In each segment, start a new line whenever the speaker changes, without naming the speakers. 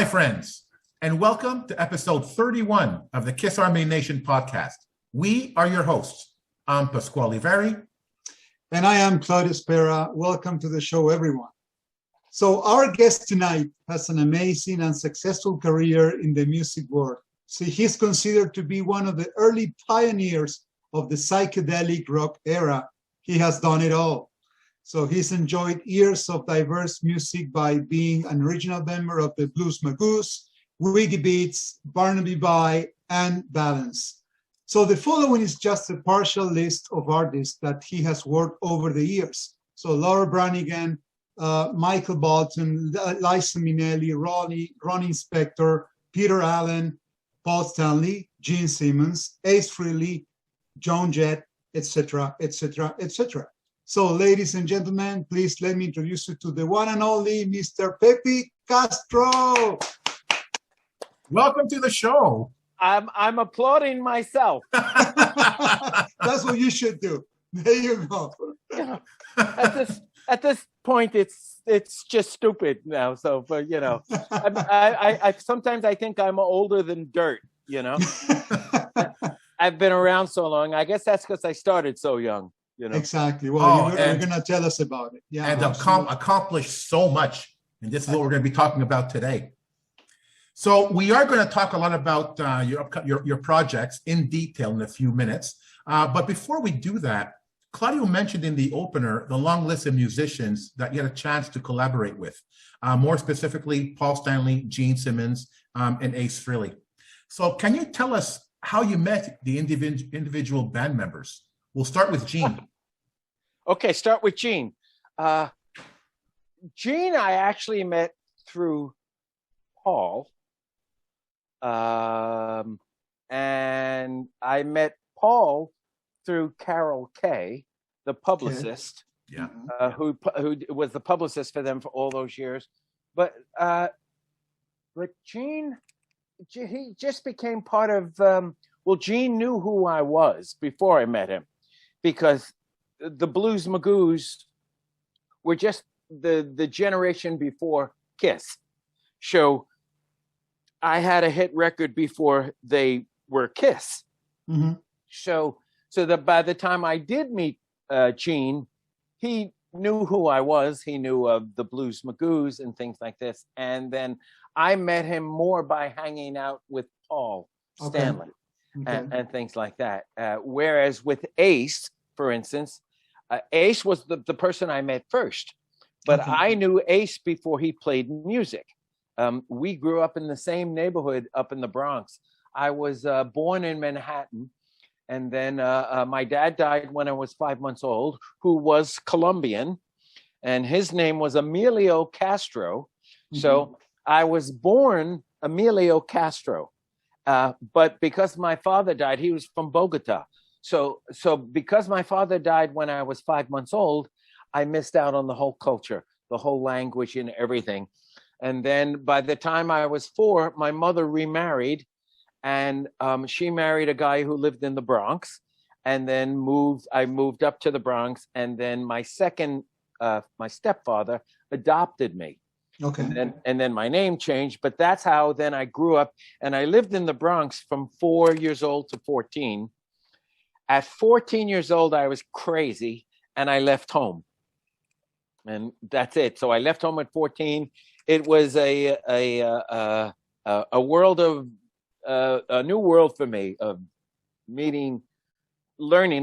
my friends, and welcome to episode 31 of the Kiss Army Nation podcast. We are your hosts. I'm Pasquale Veri.
And I am Claudio Spera. Welcome to the show, everyone. So our guest tonight has an amazing and successful career in the music world. So he's considered to be one of the early pioneers of the psychedelic rock era. He has done it all. So he's enjoyed years of diverse music by being an original member of the Blues Magoos, Wiggy Beats, Barnaby Bye, and Balance. So the following is just a partial list of artists that he has worked over the years. So Laura Branigan, Michael Bolton, Liza Minnelli, Ronnie Spector, Peter Allen, Paul Stanley, Gene Simmons, Ace Frehley, Joan Jett, etc., etc., etc. So, ladies and gentlemen, please let me introduce you to the one and only Mr. Pepe Castro.
Welcome to the show.
I'm applauding myself.
That's what you should do. There you go.
At this point, it's just stupid now. So, but I sometimes I think I'm older than dirt. I've been around so long. I guess that's because I started so young.
Exactly. Well, you're going to tell us about it. Yeah,
and accomplished so much. And this is what we're going to be talking about today. So we are going to talk a lot about your projects in detail in a few minutes. But before we do that, Claudio mentioned in the opener the long list of musicians that you had a chance to collaborate with. More specifically, Paul Stanley, Gene Simmons, and Ace Frehley. So can you tell us how you met the individual band members? We'll start with Gene.
Okay, start with Gene. Gene, I actually met through Paul. And I met Paul through Carol Kay, the publicist, who was the publicist for them for all those years. But Gene, he just became part of, Gene knew who I was before I met him, because the Blues Magoos were just the generation before Kiss. So I had a hit record before they were Kiss. Mm-hmm. So that by the time I did meet Gene, he knew who I was. He knew of the Blues Magoos and things like this. And then I met him more by hanging out with Paul Stanley and things like that. Whereas with Ace, for instance, Ace was the person I met first. But I knew Ace before he played music. We grew up in the same neighborhood up in the Bronx. I was born in Manhattan, and then my dad died when I was 5 months old, who was Colombian, and his name was Emilio Castro. Mm-hmm. So I was born Emilio Castro, but because my father died, he was from Bogota. So because my father died when I was 5 months old, I missed out on the whole culture, the whole language and everything. And then by the time I was 4, my mother remarried, and she married a guy who lived in the Bronx, and then I moved up to the Bronx, and then my stepfather adopted me. Okay. And then my name changed, but that's how then I grew up, and I lived in the Bronx from 4 years old to 14. At 14 years old, I was crazy, and I left home. And that's it. So I left home at 14. It was a world of a new world for me of learning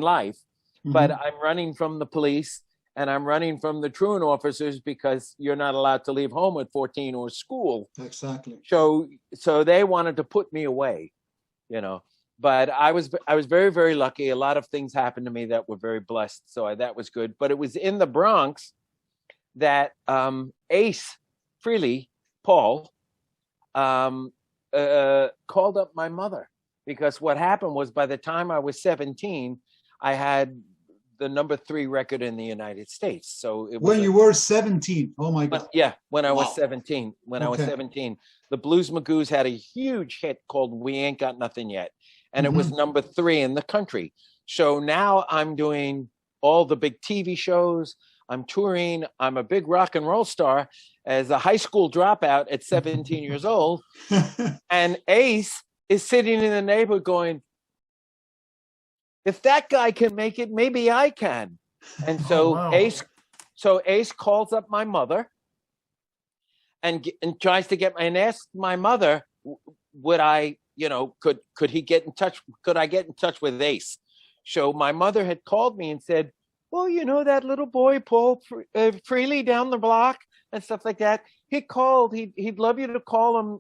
life. Mm-hmm. But I'm running from the police, and I'm running from the truant officers because you're not allowed to leave home at 14 or school.
Exactly.
So they wanted to put me away, But I was very, very lucky. A lot of things happened to me that were very blessed. So that was good. But it was in the Bronx that Ace Frehley, Paul, called up my mother, because what happened was by the time I was 17, I had the number 3 record in the United States. So it was
when you were 17. Oh my God.
Yeah, when I was 17. I was 17, the Blues Magoos had a huge hit called "We Ain't Got Nothing Yet," and it was number 3 in the country. So now I'm doing all the big TV shows. I'm touring. I'm a big rock and roll star as a high school dropout at 17 years old. And Ace is sitting in the neighborhood going, if that guy can make it, maybe I can. And so
wow.
Ace calls up my mother and tries to and asks my mother, would I, could he get in touch? Could I get in touch with Ace? So my mother had called me and said, well, that little boy, Paul Freely down the block and stuff like that. He called. He'd love you to call him.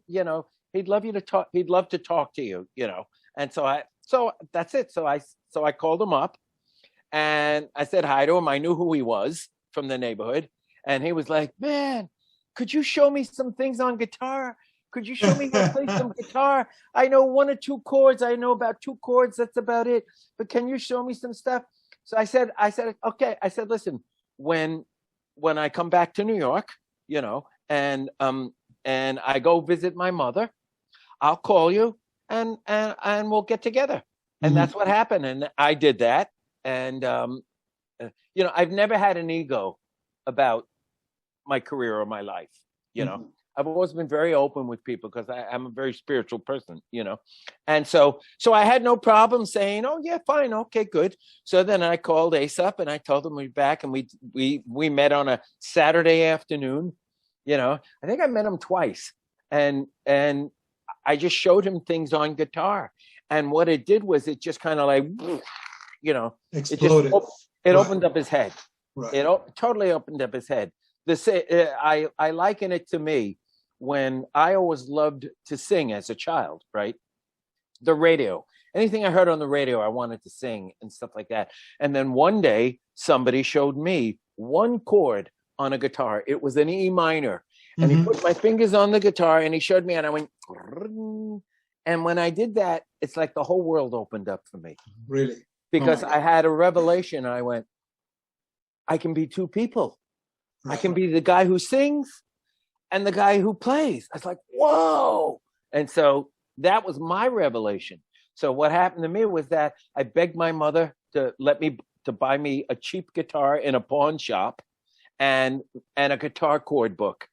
He'd love you to talk. He'd love to talk to you. And so that's it. So I called him up, and I said hi to him. I knew who he was from the neighborhood, and he was like, "Man, could you show me some things on guitar? Could you show me how to play some guitar? I know 1 or 2 chords. I know about 2 chords. That's about it. But can you show me some stuff?" So I said, okay. I said, listen, when I come back to New York, and I go visit my mother, I'll call you and we'll get together. And that's what happened. And I did that. And I've never had an ego about my career or my life. I've always been very open with people because I'm a very spiritual person, and so I had no problem saying, oh yeah, fine, okay, good. So then I called Ace up and I told him we'd be back, and we met on a Saturday afternoon. I think I met him twice, and I just showed him things on guitar, and what it did was it just kind of like,
exploded.
It opened up his head.
Right.
It totally opened up his head. I liken it to me when I always loved to sing as a child, right? The radio, anything I heard on the radio, I wanted to sing and stuff like that. And then one day somebody showed me 1 chord on a guitar. It was an E minor. And he put my fingers on the guitar and he showed me, and I went, and when I did that, it's like the whole world opened up for me.
Really?
Because I had a revelation. And I went, I can be 2 people. Right. I can be the guy who sings and the guy who plays. I was like, whoa. And so that was my revelation. So what happened to me was that I begged my mother to buy me a cheap guitar in a pawn shop and a guitar chord book.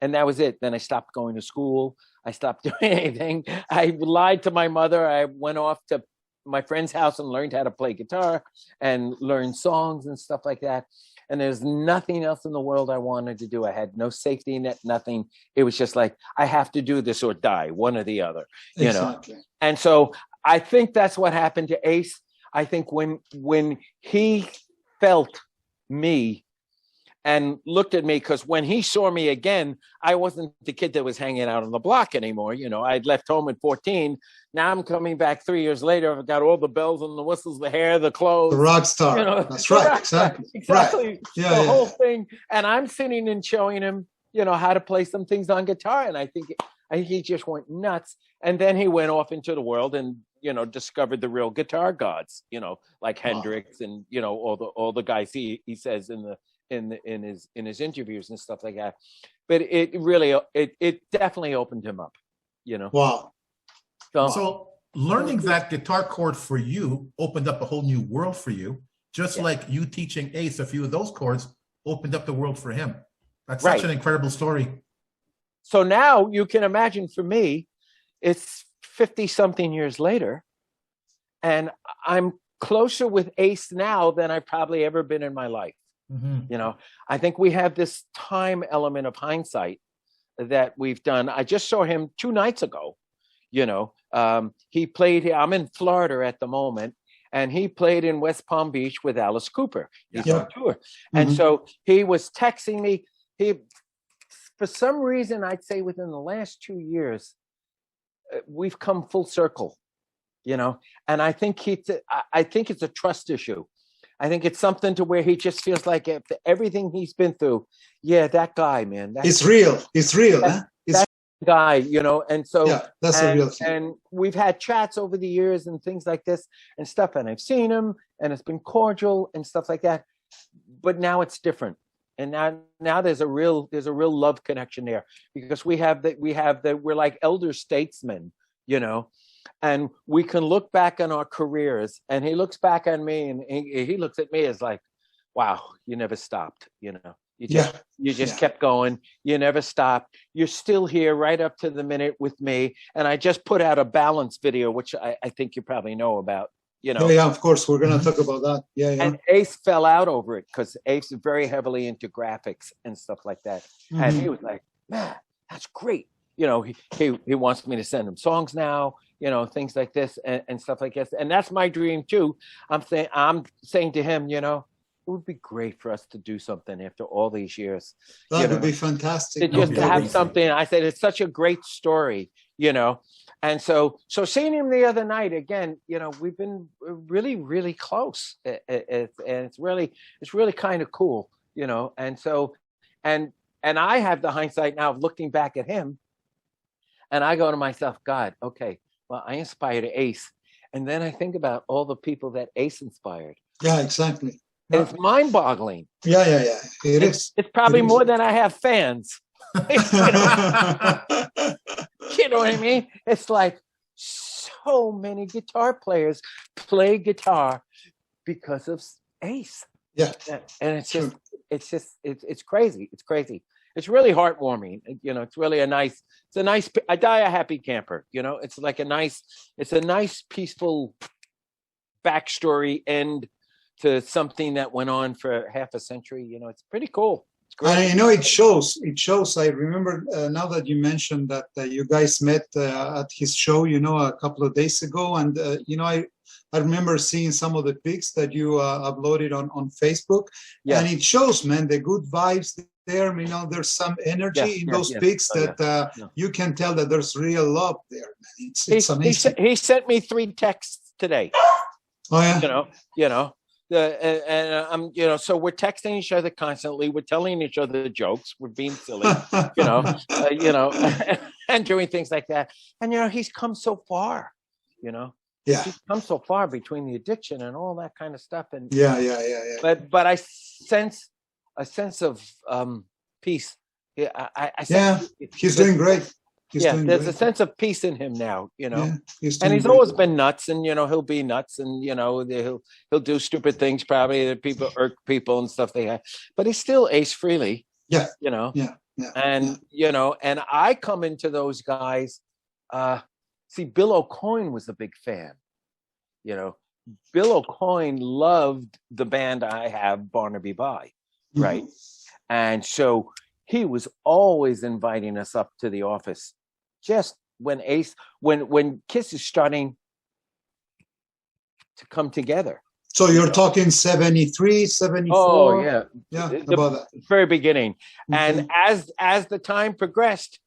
And that was it. Then I stopped going to school. I stopped doing anything. I lied to my mother. I went off to my friend's house and learned how to play guitar and learn songs and stuff like that. And there's nothing else in the world I wanted to do. I had no safety net, nothing. It was just like, I have to do this or die, one or the other,
exactly.
And so I think that's what happened to Ace. I think when he felt me and looked at me, because when he saw me again, I wasn't the kid that was hanging out on the block anymore. I'd left home at 14. Now I'm coming back 3 years later. I've got all the bells and the whistles, the hair, the clothes.
The rock star. That's right. Exactly.
Exactly.
Right. Yeah,
the whole thing. And I'm sitting and showing him, how to play some things on guitar. And I think he just went nuts. And then he went off into the world and, discovered the real guitar gods, like Hendrix and, all the guys he says in his interviews and stuff like that. But it definitely opened him up,
Wow.
So learning that guitar chord for you opened up a whole new world for you, just like you teaching Ace a few of those chords opened up the world for him. That's such an incredible story.
So now you can imagine, for me, it's 50-something years later, and I'm closer with Ace now than I've probably ever been in my life. I think we have this time element of hindsight that we've done. I just saw him 2 nights ago. He played. I'm in Florida at the moment, and he played in West Palm Beach with Alice Cooper. He's on tour, and so he was texting me. For some reason, I'd say within the last 2 years, we've come full circle. And I think it's a trust issue. I think it's something to where he just feels like after everything he's been through, that guy, man.
It's real. It's real. It's
that guy, and so
that's a real thing.
And we've had chats over the years and things like this and stuff, and I've seen him and it's been cordial and stuff like that. But now it's different. And now there's a real love connection there, because we're like elder statesmen, and we can look back on our careers, and he looks back on me and he looks at me as like, wow, you never stopped, you know.
Yeah.
You just
Yeah.
kept going. You never stopped. You're still here right up to the minute with me. And I just put out a balance video, which I think you probably know about, you know.
Yeah, of course. We're gonna
Mhm.
talk about that. Yeah, yeah.
And Ace fell out over it because Ace is very heavily into graphics and stuff like that. And he was like, man, that's great. You know, he wants me to send him songs now, you know, things like this and stuff like this. And that's my dream too. I'm saying to him, you know, it would be great for us to do something after all these years.
That
you
would
know,
be fantastic.
to just
be
to have
amazing.
something. I said it's such a great story, you know. And so seeing him the other night again, you know, we've been really, really close, and it's really kind of cool, you know. And so, and I have the hindsight now of looking back at him, and I go to myself, God, okay, well, I inspired Ace, and then I think about all the people that Ace inspired.
Yeah, exactly.
And it's mind-boggling.
Yeah, yeah, yeah. It is.
It's probably
It is.
more than I have fans. You know what I mean? It's like so many guitar players play guitar because of Ace.
Yeah.
And it's
Sure.
just, it's crazy. It's crazy. It's really heartwarming. You know, it's really I die a happy camper, you know, it's like a nice peaceful backstory end to something that went on for half a century. You know, it's pretty cool. It's great.
And you know, it shows. I remember now that you mentioned that you guys met at his show, you know, a couple of days ago. And, you know, I remember seeing some of the pics that you uploaded on Facebook.
Yeah.
And it shows, man, the good vibes there. You know, there's some energy in those pics that you can tell that there's real love there, man. It's amazing.
He sent me 3 texts today.
Oh, yeah.
You know. You know, so we're texting each other constantly. We're telling each other jokes. We're being silly, you know, and doing things like that. And you know, he's come so far. You know,
Yeah.
he's come so far between the addiction and all that kind of stuff. And
Yeah.
But I sense a sense of peace. Yeah, I sense
He's doing great.
There's a sense of peace in him now, you know.
Yeah,
he's always been nuts, and you know, he'll be nuts, and you know, he'll do stupid things probably that people irk people and stuff they have. But he's still Ace Frehley.
Yeah.
You know.
Yeah.
And you know, and I come into those guys. See, Bill O'Coin was a big fan. You know, Bill O'Coin loved the band I have, Barnaby Bye, right? And so he was always inviting us up to the office just when Kiss is starting to come together.
So you're talking 73, 74?
Oh, yeah.
Yeah,
The
about that.
very beginning.
Okay.
And as the time progressed,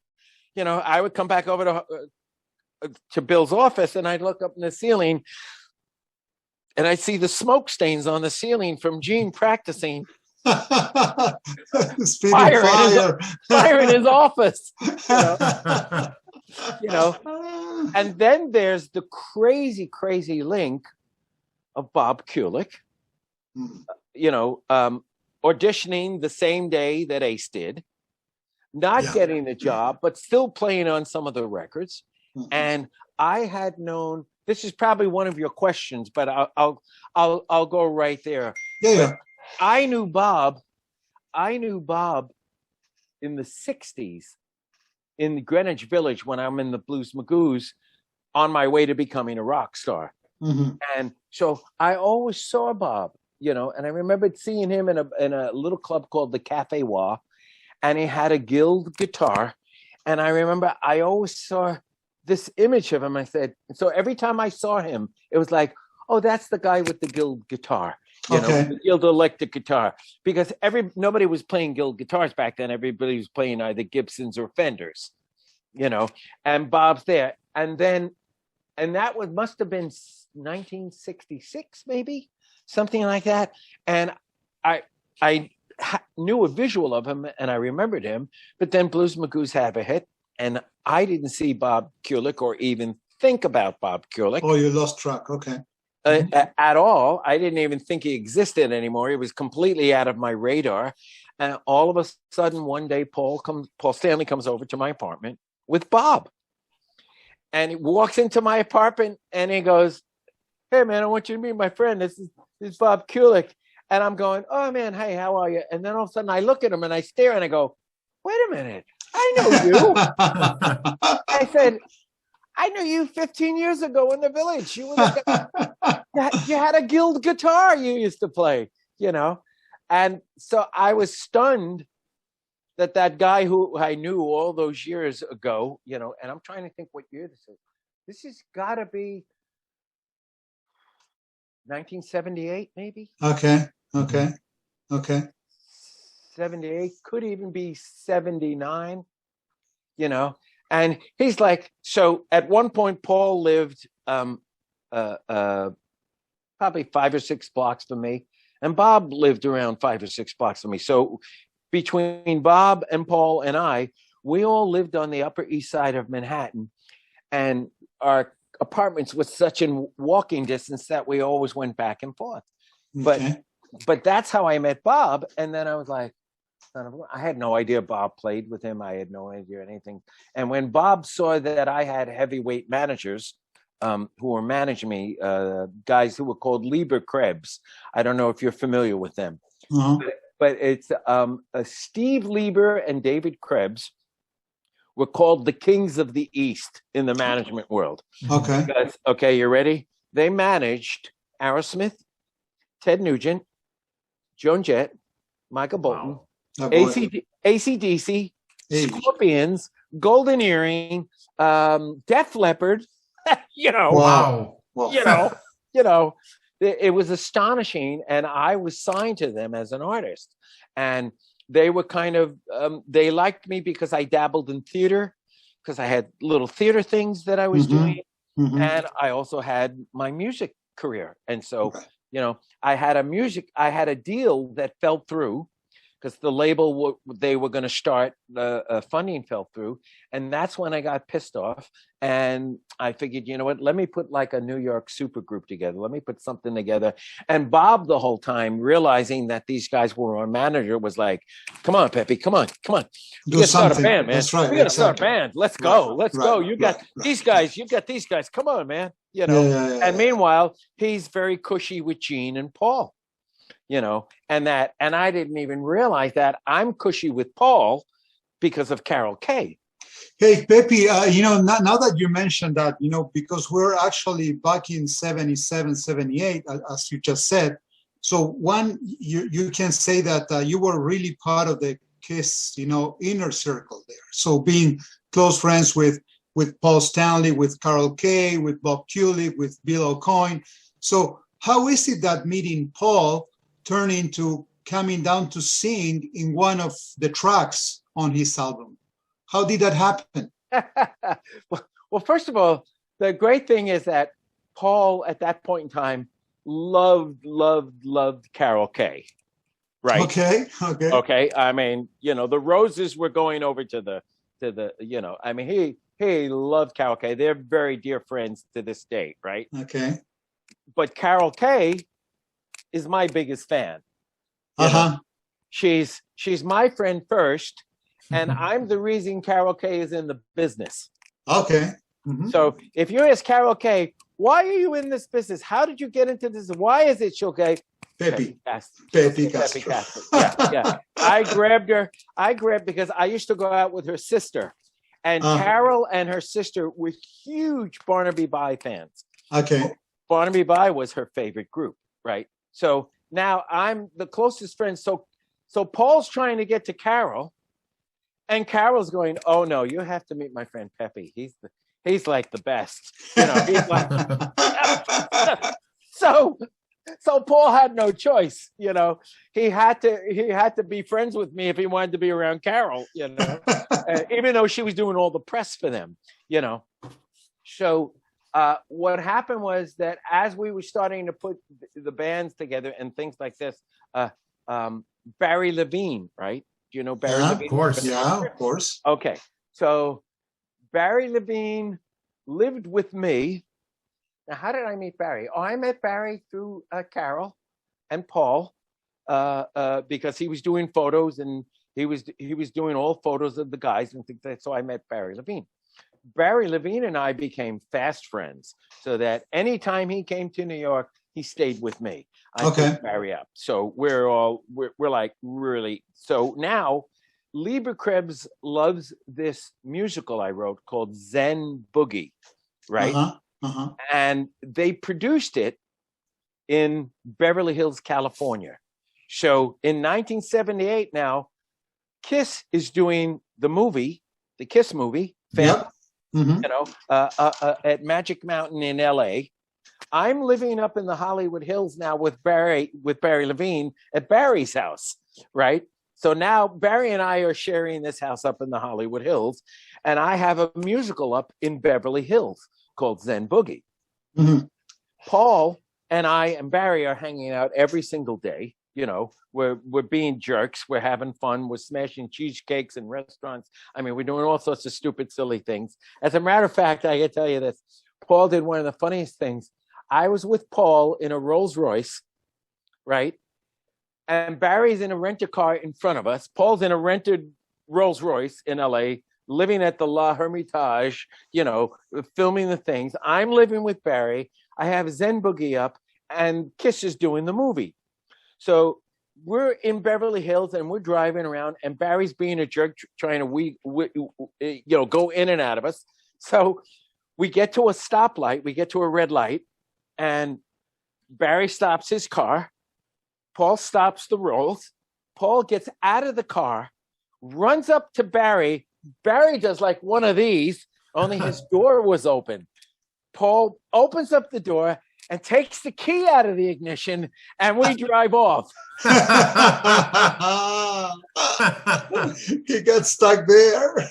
you know, I would come back over to Bill's office, and I'd look up in the ceiling, and I'd see the smoke stains on the ceiling from Gene practicing.
Spitting fire.
Fire in his office. You know? And then there's the crazy link of Bob Kulick, you know, auditioning the same day that Ace did, not getting the job, but still playing on some of the records. And I had known, this is probably one of your questions, but I'll go right there.
Yeah.
I knew Bob in the 60s in Greenwich Village when I'm in the Blues Magoos on my way to becoming a rock star. And so I always saw Bob, you know, and I remembered seeing him in a little club called the Cafe Wa, and he had a Guild guitar. And I remember I always saw this image of him. I said, so every time I saw him, it was like, oh, that's the guy with the Guild guitar. You know, the Guild electric guitar, because nobody was playing Guild guitars back then. Everybody was playing either Gibsons or Fenders, you know, and Bob's there. And that must have been 1966, maybe something like that. And I knew a visual of him, and I remembered him, but then Blues Magoos have a hit, and I didn't see Bob Kulick or even think about Bob Kulick.
Oh, you lost track. Okay.
At all. I didn't even think he existed anymore. He was completely out of my radar. And all of a sudden, one day, Paul Stanley comes over to my apartment with Bob. And he walks into my apartment and he goes, hey, man, I want you to meet my friend. This is Bob Kulick. And I'm going, oh man, hey, how are you? And then all of a sudden I look at him and I stare and I go, wait a minute, I know you. I said, I knew you 15 years ago in the village. You had a guild guitar you used to play, you know? And so I was stunned that guy who I knew all those years ago, you know, and I'm trying to think what year this is. This has got to be 1978, maybe.
Okay.
78, could even be 79, you know. And he's like, so at one point, Paul lived probably 5 or 6 blocks from me, and Bob lived around 5 or 6 blocks from me. So between Bob and Paul and I, we all lived on the Upper East Side of Manhattan, and our apartments were such in walking distance that we always went back and forth.
Okay.
But that's how I met Bob. And then I was like, I had no idea Bob played with him. I had no idea anything. And when Bob saw that I had heavyweight managers who were managing me, guys who were called Lieber Krebs. I don't know if you're familiar with them.
Uh-huh.
But it's Steve Lieber and David Krebs were called the kings of the East in the management world.
Okay.
Because, okay, you ready? They managed Aerosmith, Ted Nugent, Joan Jett, Michael Bolton, AC/DC, Scorpions, Golden Earring, Def Leppard. You know,
Wow.
you know, it was astonishing, and I was signed to them as an artist, and they were kind of they liked me because I dabbled in theater, because I had little theater things that I was doing, and I also had my music career, and so you know, I had a deal that fell through because the label they were going to start funding fell through, and that's when I got pissed off, and I figured, you know what, let me put like a New York super group together. Let me put something together. And Bob, the whole time, realizing that these guys were our manager, was like, "Come on, Peppy, come on. We gotta start a band, man.
That's right.
We gotta start a band. Let's go. Let's go. You got these guys. You got these guys. Come on, man." You know. And meanwhile, he's very cushy with Gene and Paul. You know, and I didn't even realize that I'm cushy with Paul because of Carol Kay.
Hey, Pepe, you know, now that you mentioned that, you know, because we're actually back in 77, 78, as you just said. So one, you can say that you were really part of the KISS, you know, inner circle there. So being close friends with Paul Stanley, with Carol Kay, with Bob Kulick, with Bill O'Coin. So how is it that meeting Paul turned into coming down to sing in one of the tracks on his album? How did that happen?
Well, first of all, the great thing is that Paul, at that point in time, loved Carol Kay. Right. Okay. I mean, you know, the Roses were going over to the, you know, I mean, he loved Carol Kay. They're very dear friends to this day. Right.
Okay.
But Carol Kay is my biggest fan. You know? She's my friend first, and I'm the reason Carol Kay is in the business.
Okay.
So if you ask Carol Kay, why are you in this business? How did you get into this? Why is it she'll go,
Peppy Castro.
Yeah. I grabbed her because I used to go out with her sister, and Carol and her sister were huge Barnaby Bye fans.
Okay.
Barnaby Bye was her favorite group, right? So now I'm the closest friend. So Paul's trying to get to Carol, and Carol's going, "Oh no, you have to meet my friend Peppy. He's like the best." You know, he's like So Paul had no choice, you know. He had to be friends with me if he wanted to be around Carol, you know, even though she was doing all the press for them, you know. So what happened was that as we were starting to put the bands together and things like this, Barry Levine, right? Do you know Barry Levine?
Of course. Yeah, of course.
Okay. So Barry Levine lived with me. Now, how did I meet Barry? Oh, I met Barry through Carol and Paul because he was doing photos, and he was doing all photos of the guys and things like that. So I met Barry Levine. Barry Levine and I became fast friends, so that anytime he came to New York, he stayed with me. I
Okay.
took Barry up. So we're like really. So now Lieber Krebs loves this musical I wrote called Zen Boogie, right? And they produced it in Beverly Hills, California. So in 1978 now, Kiss is doing the movie, the Kiss movie,
Yep.
At Magic Mountain in LA. I'm living up in the Hollywood Hills now with Barry Levine at Barry's house, right? So now Barry and I are sharing this house up in the Hollywood Hills, and I have a musical up in Beverly Hills called Zen Boogie. Paul and I and Barry are hanging out every single day. You know, we're being jerks. We're having fun. We're smashing cheesecakes in restaurants. I mean, we're doing all sorts of stupid, silly things. As a matter of fact, I can tell you this. Paul did one of the funniest things. I was with Paul in a Rolls Royce, right? And Barry's in a rental car in front of us. Paul's in a rented Rolls Royce in LA, living at the La Hermitage, you know, filming the things. I'm living with Barry. I have Zen Boogie up, and Kiss is doing the movie. So we're in Beverly Hills and we're driving around, and Barry's being a jerk, trying to go in and out of us. So we get to a stoplight, we get to a red light, and Barry stops his car. Paul stops the Rolls. Paul gets out of the car, runs up to Barry. Barry does like one of these, only his door was open. Paul opens up the door and takes the key out of the ignition, and we drive off.
He got stuck there.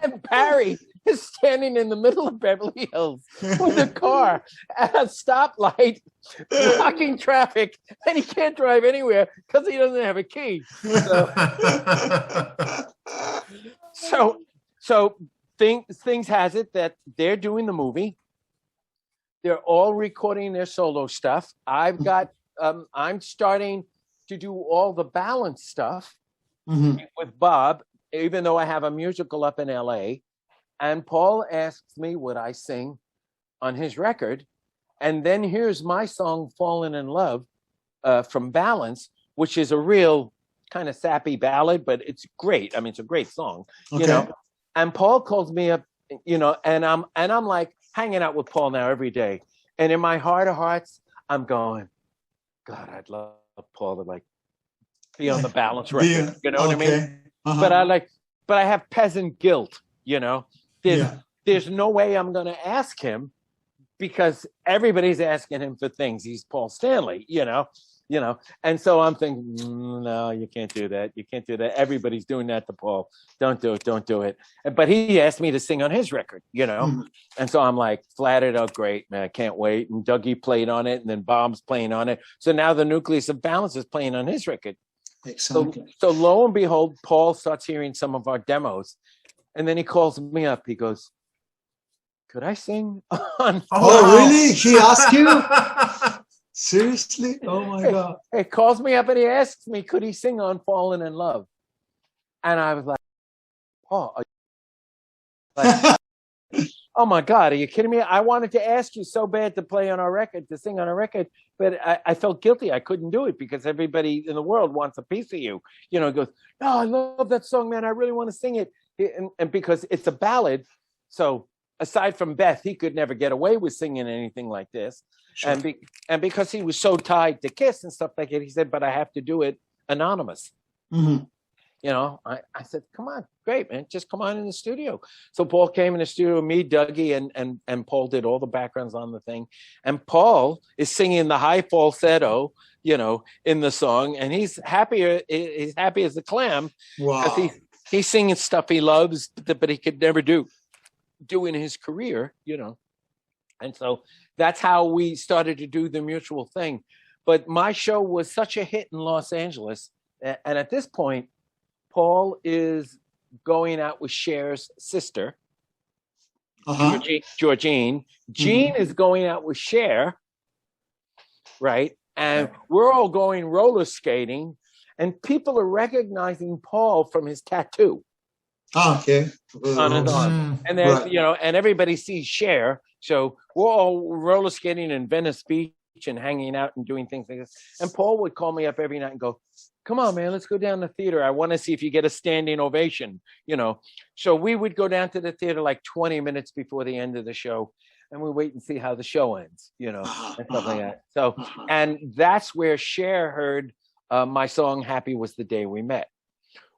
And Barry is standing in the middle of Beverly Hills with a car at a stoplight, blocking traffic, and he can't drive anywhere because he doesn't have a key. So things has it that they're doing the movie. They're all recording their solo stuff. I've got, I'm starting to do all the balance stuff with Bob, even though I have a musical up in LA. And Paul asks me would I sing on his record. And then here's my song, Fallen in Love, from Balance, which is a real kind of sappy ballad, but it's great. I mean, it's a great song, you know. And Paul calls me up, you know, and I'm like hanging out with Paul now every day. And in my heart of hearts, I'm going, God, I'd love Paul to like be on the Balance record. You know what I mean? But I have peasant guilt, you know. There's no way I'm going to ask him because everybody's asking him for things. He's Paul Stanley, you know. And so I'm thinking, no, you can't do that. You can't do that. Everybody's doing that to Paul. Don't do it. But he asked me to sing on his record, you know. And so I'm like, flattered out, great, man, I can't wait. And Dougie played on it, and then Bob's playing on it. So now the nucleus of Balance is playing on his record.
Exactly.
So lo and behold, Paul starts hearing some of our demos. And then he calls me up. He goes, could I sing on?
Really? He asked you? Seriously? Oh my God.
He calls me up and he asks me, could he sing on Fallen in Love? And I was like, Paul, oh my God, are you kidding me? I wanted to ask you so bad to play on our record, to sing on our record, but I felt guilty. I couldn't do it because everybody in the world wants a piece of you. You know, goes, no, I love that song, man. I really want to sing it. And because it's a ballad, so aside from Beth, he could never get away with singing anything like this. Sure. And because he was so tied to Kiss and stuff like that, he said, but I have to do it anonymous. You know, I said, come on, great, man, just come on in the studio. So Paul came in the studio, me, Dougie, and Paul did all the backgrounds on the thing. And Paul is singing the high falsetto, you know, in the song, and he's happy as a clam.
Wow.
He's singing stuff he loves, but he could never do in his career, you know. And so that's how we started to do the mutual thing. But my show was such a hit in Los Angeles. And at this point, Paul is going out with Cher's sister, Georgine. Jean is going out with Cher, right? And we're all going roller skating. And people are recognizing Paul from his tattoo.
Okay.
On his arm. And then, you know, and everybody sees Cher. So we're all roller skating in Venice Beach and hanging out and doing things like this. And Paul would call me up every night and go, come on, man, let's go down to the theater. I want to see if you get a standing ovation, So we would go down to the theater like 20 minutes before the end of the show, and we wait and see how the show ends, and stuff like that. So, and that's where Cher heard my song "Happy Was the Day We Met,"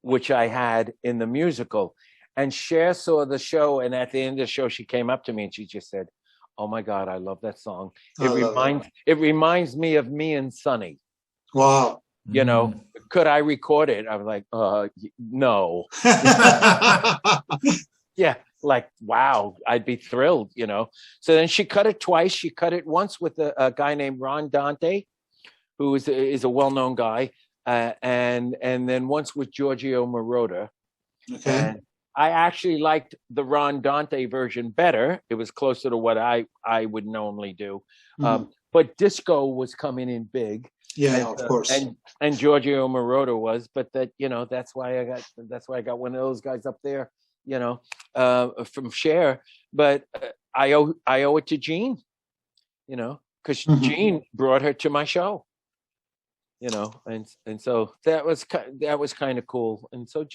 which I had in the musical. And Cher saw the show, and at the end of the show, she came up to me and she just said, "Oh my God, I love that song. It reminds me of me and Sonny."
Wow.
Could I record it? I was like, no. Yeah, like, wow, I'd be thrilled, So then she cut it twice. She cut it once with a guy named Ron Dante, who is a well-known guy, and then once with Giorgio Moroder.
Okay.
And I actually liked the Ron Dante version better. It was closer to what I would normally do. But disco was coming in big.
Yeah, of course.
And Giorgio Moroder was, but that's why I got one of those guys up there, from Cher. But I owe it to Gene, because Gene brought her to my show, and so that was kind of cool. And so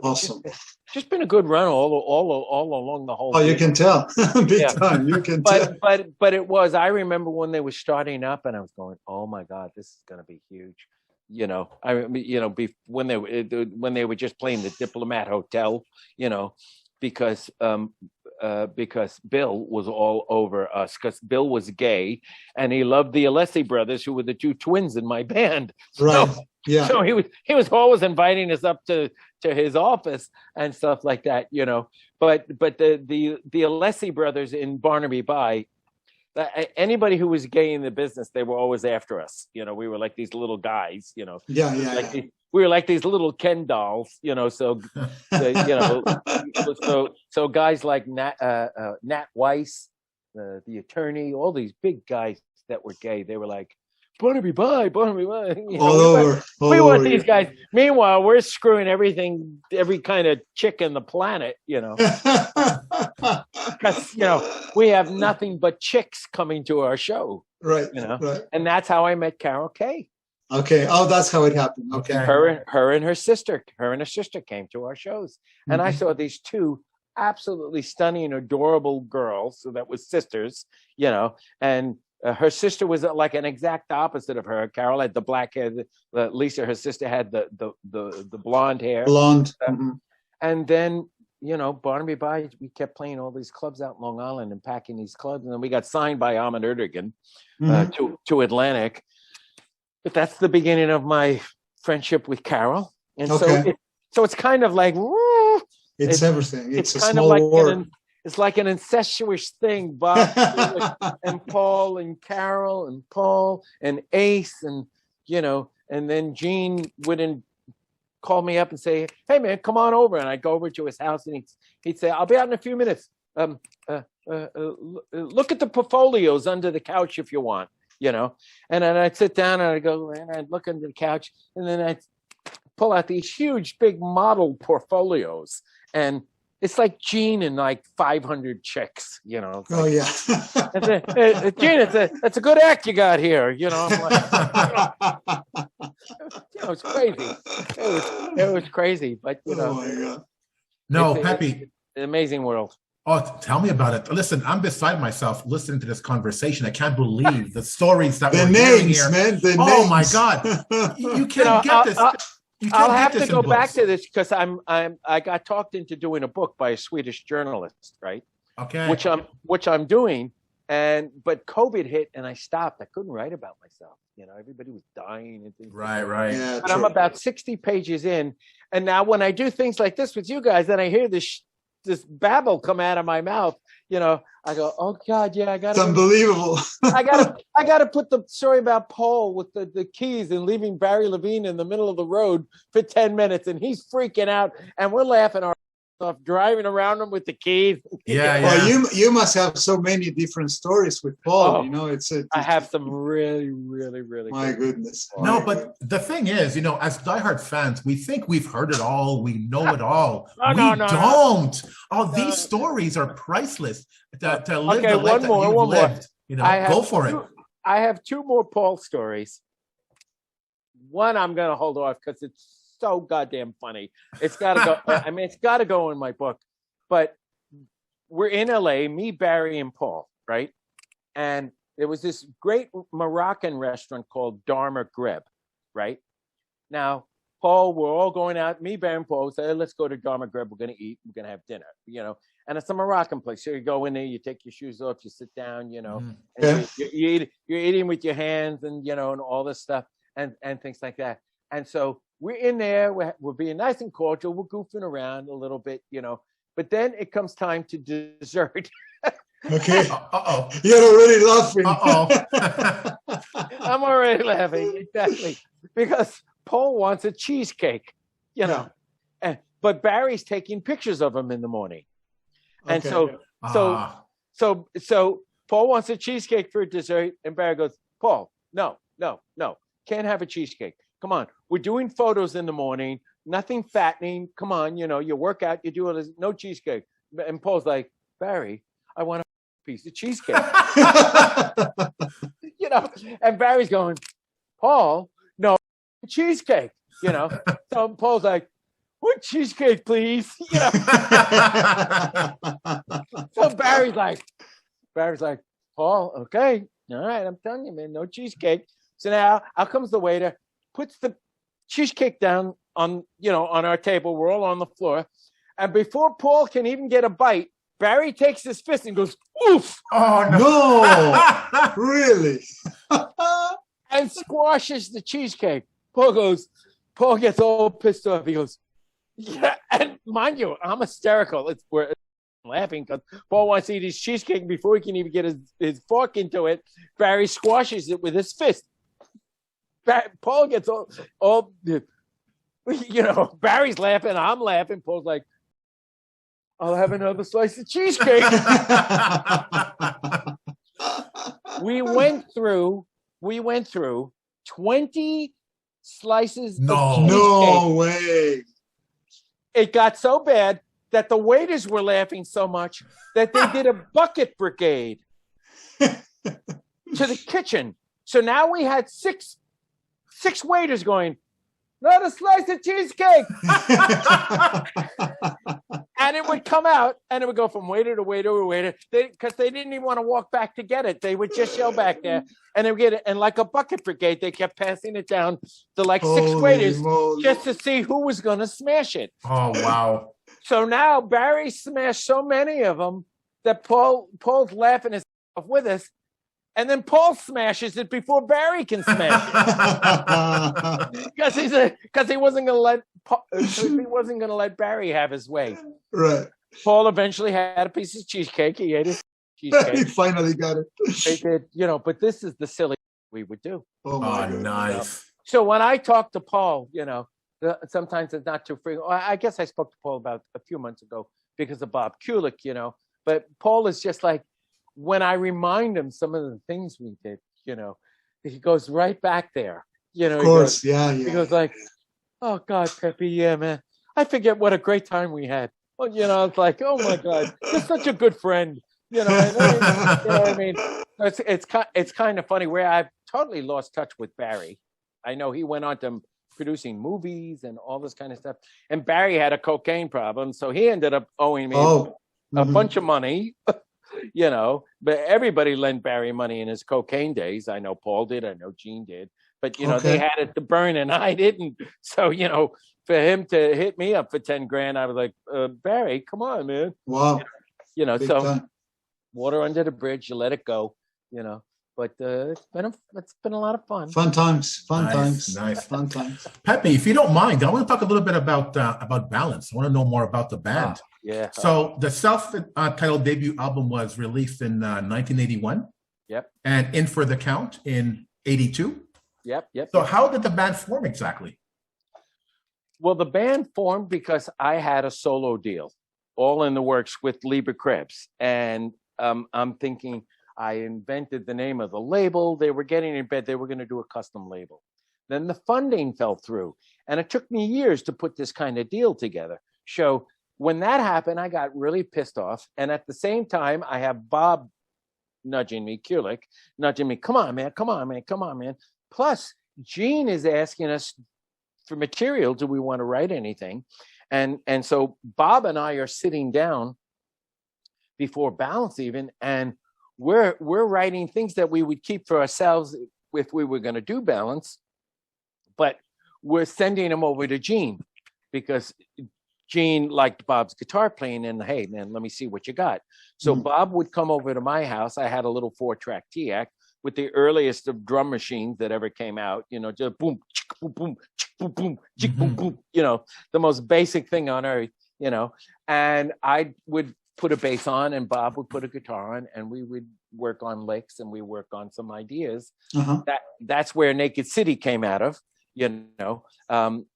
awesome.
It's just been a good run all along the whole.
Oh, you can tell, big time. You can tell.
But it was. I remember when they were starting up, and I was going, "Oh my God, this is going to be huge." When they were just playing the Diplomat Hotel, because Bill was all over us, because Bill was gay and he loved the Alessi brothers, who were the two twins in my band.
Right. Yeah.
So he was always inviting us up to his office and stuff like that, But the Alessi brothers in Barnaby By, anybody who was gay in the business, they were always after us. We were like these little guys, we were like these little Ken dolls, so so guys like Nat Weiss, the attorney, all these big guys that were gay, they were like, Barnaby By. We want these guys. Meanwhile, we're screwing every kind of chick in the planet, because we have nothing but chicks coming to our show,
right?
Right. And that's how I met Carol Kay.
Okay. Oh, that's how it happened. Okay.
Her and her sister came to our shows, and I saw these two absolutely stunning, adorable girls. So that was sisters, and her sister was like an exact opposite of her. Carol had the black hair. Lisa, her sister, had the blonde hair.
Blonde.
And then, Barnaby By, we kept playing all these clubs out in Long Island and packing these clubs. And then we got signed by Ahmet Ertegun to Atlantic. But that's the beginning of my friendship with Carol. And so it's kind of like,
it's everything. It's a
kind
small
of like
world.
It's like an incestuous thing. Bob and Paul and Carol and Paul and Ace and and then Gene wouldn't call me up and say, "Hey man, come on over." And I'd go over to his house and he'd say, "I'll be out in a few minutes. Look at the portfolios under the couch if you want." And then I'd sit down and I'd go and I'd look under the couch, and then I'd pull out these huge big model portfolios, and it's like Gene and like 500 chicks,
Oh yeah.
Gene, it's a good act you got here, I'm like, it's crazy. It was crazy, but
Oh my God.
No, Peppy.
It's an amazing world.
Oh, tell me about it. Listen, I'm beside myself listening to this conversation. I can't believe the stories that we're hearing here.
Man, the
oh
names.
My God. You can't get this.
I'll have to go back to this because I got talked into doing a book by a Swedish journalist, right?
Okay.
Which I'm doing, but COVID hit and I stopped. I couldn't write about myself. Everybody was dying and things.
Right.
Yeah,
but I'm about 60 pages in, and now when I do things like this with you guys, then I hear this babble come out of my mouth. I go, oh God, yeah,
It's unbelievable.
I gotta put the story about Paul with the keys and leaving Barry Levine in the middle of the road for 10 minutes, and he's freaking out, and we're laughing our off driving around him with the keys.
Yeah.
Well, you must have so many different stories with Paul.
I have some really, really, really.
My goodness.
No, but the thing is, as diehard fans, we think we've heard it all. We know it all. We don't. These stories are priceless. To live the life that you've lived. Go for it.
I have two more Paul stories. One I'm going to hold off because it's so goddamn funny. It's got to go. I mean, it's got to go in my book. But we're in LA, me, Barry, and Paul, right? And there was this great Moroccan restaurant called Dharma Greb, right? Now, Paul, we're all going out. Me, Barry, and Paul say, let's go to Dharma Greb. We're going to eat. We're going to have dinner, you know. And it's a Moroccan place. So you go in there, you take your shoes off, you sit down, you know, and you're eating with your hands and, you know, and all this stuff and things like that. And so we're in there. We're being nice and cordial. We're goofing around a little bit, you know. But then it comes time to dessert.
Okay.
Uh-oh.
You're already laughing.
Uh-oh.
I'm already laughing, exactly. Because Paul wants a cheesecake, you know. But Barry's taking pictures of him in the morning. And so Paul wants a cheesecake for dessert, and Barry goes, Paul, no, can't have a cheesecake. Come on, we're doing photos in the morning, nothing fattening. Come on, you know, you work out, you do all this, no cheesecake. And Paul's like, Barry, I want a piece of cheesecake. You know, and Barry's going, Paul, no cheesecake, you know. So Paul's like, what cheesecake, please? You know. So Barry's like, Paul, okay, all right, I'm telling you, man, no cheesecake. So now out comes the waiter, puts the cheesecake down on, you know, on our table. We're all on the floor. And before Paul can even get a bite, Barry takes his fist and goes, oof.
Oh,
No, really?
And squashes the cheesecake. Paul gets all pissed off. He goes, yeah, and mind you, I'm hysterical. We're laughing because Paul wants to eat his cheesecake before he can even get his fork into it. Barry squashes it with his fist. Paul gets all, you know, Barry's laughing, I'm laughing. Paul's like, I'll have another slice of cheesecake. We went through 20 slices of cheesecake.
No way.
It got so bad that the waiters were laughing so much that they did a bucket brigade to the kitchen. So now we had six waiters going, not a slice of cheesecake. And it would come out and it would go from waiter to waiter to waiter because they didn't even want to walk back to get it. They would just yell back there and they would get it. And like a bucket brigade, they kept passing it down to like six waiters just to see who was going to smash it.
Oh, wow.
So now Barry smashed so many of them that Paul's laughing his off with us. And then Paul smashes it before Barry can smash it because he wasn't going to let Barry have his way.
Right.
Paul eventually had a piece of cheesecake. He ate his
He
cheesecake.
finally got it.
They did, you know. But this is the silly we would do.
Oh, my God.
Nice.
You know? So when I talk to Paul, you know, sometimes it's not too frequent. I guess I spoke to Paul about a few months ago because of Bob Kulick, you know. But Paul is just like, when I remind him some of the things we did, you know, he goes right back there. You know,
Of course,
he goes like, oh God, Peppy, yeah, man. I forget what a great time we had. Well, you know, it's like, oh my God, you're such a good friend. You know what I mean? It's kind of funny where I've totally lost touch with Barry. I know he went on to producing movies and all this kind of stuff. And Barry had a cocaine problem, so he ended up owing me a bunch of money. You know, but everybody lent Barry money in his cocaine days. I know Paul did. I know Gene did. But, you know, they had it to burn and I didn't. So, you know, for him to hit me up for 10 grand, I was like, Barry, come on, man.
Wow.
You know,
Big
so
time.
Water under the bridge, you let it go, you know. But it's been a lot of fun.
Fun times.
Nice.
Fun times.
Pepe, if you don't mind, I want to talk a little bit about Balance. I want to know more about the band.
Yeah.
So the self-titled debut album was released in 1981.
Yep.
And In for the Count in 82.
Yep.
So how did the band form exactly?
Well, the band formed because I had a solo deal, all in the works with Lieber Krebs. And I'm thinking, I invented the name of the label. They were getting in bed. They were going to do a custom label. Then the funding fell through. And it took me years to put this kind of deal together. So when that happened, I got really pissed off. And at the same time, I have Bob nudging me, Kulick, nudging me, come on, man, come on, man, come on, man. Plus, Gene is asking us for material. Do we want to write anything? And so Bob and I are sitting down before Balance even, and we're writing things that we would keep for ourselves if we were going to do Balance, but we're sending them over to Gene because Gene liked Bob's guitar playing, and hey, man, let me see what you got. So Bob would come over to my house. I had a little 4-track TAC with the earliest of drum machines that ever came out, you know, just boom, chick, boom, boom, chick, boom, boom, chick, boom, boom, you know, the most basic thing on earth, you know, and I would put a bass on and Bob would put a guitar on and we would work on licks and we work on some ideas. That's where Naked City came out of, you know.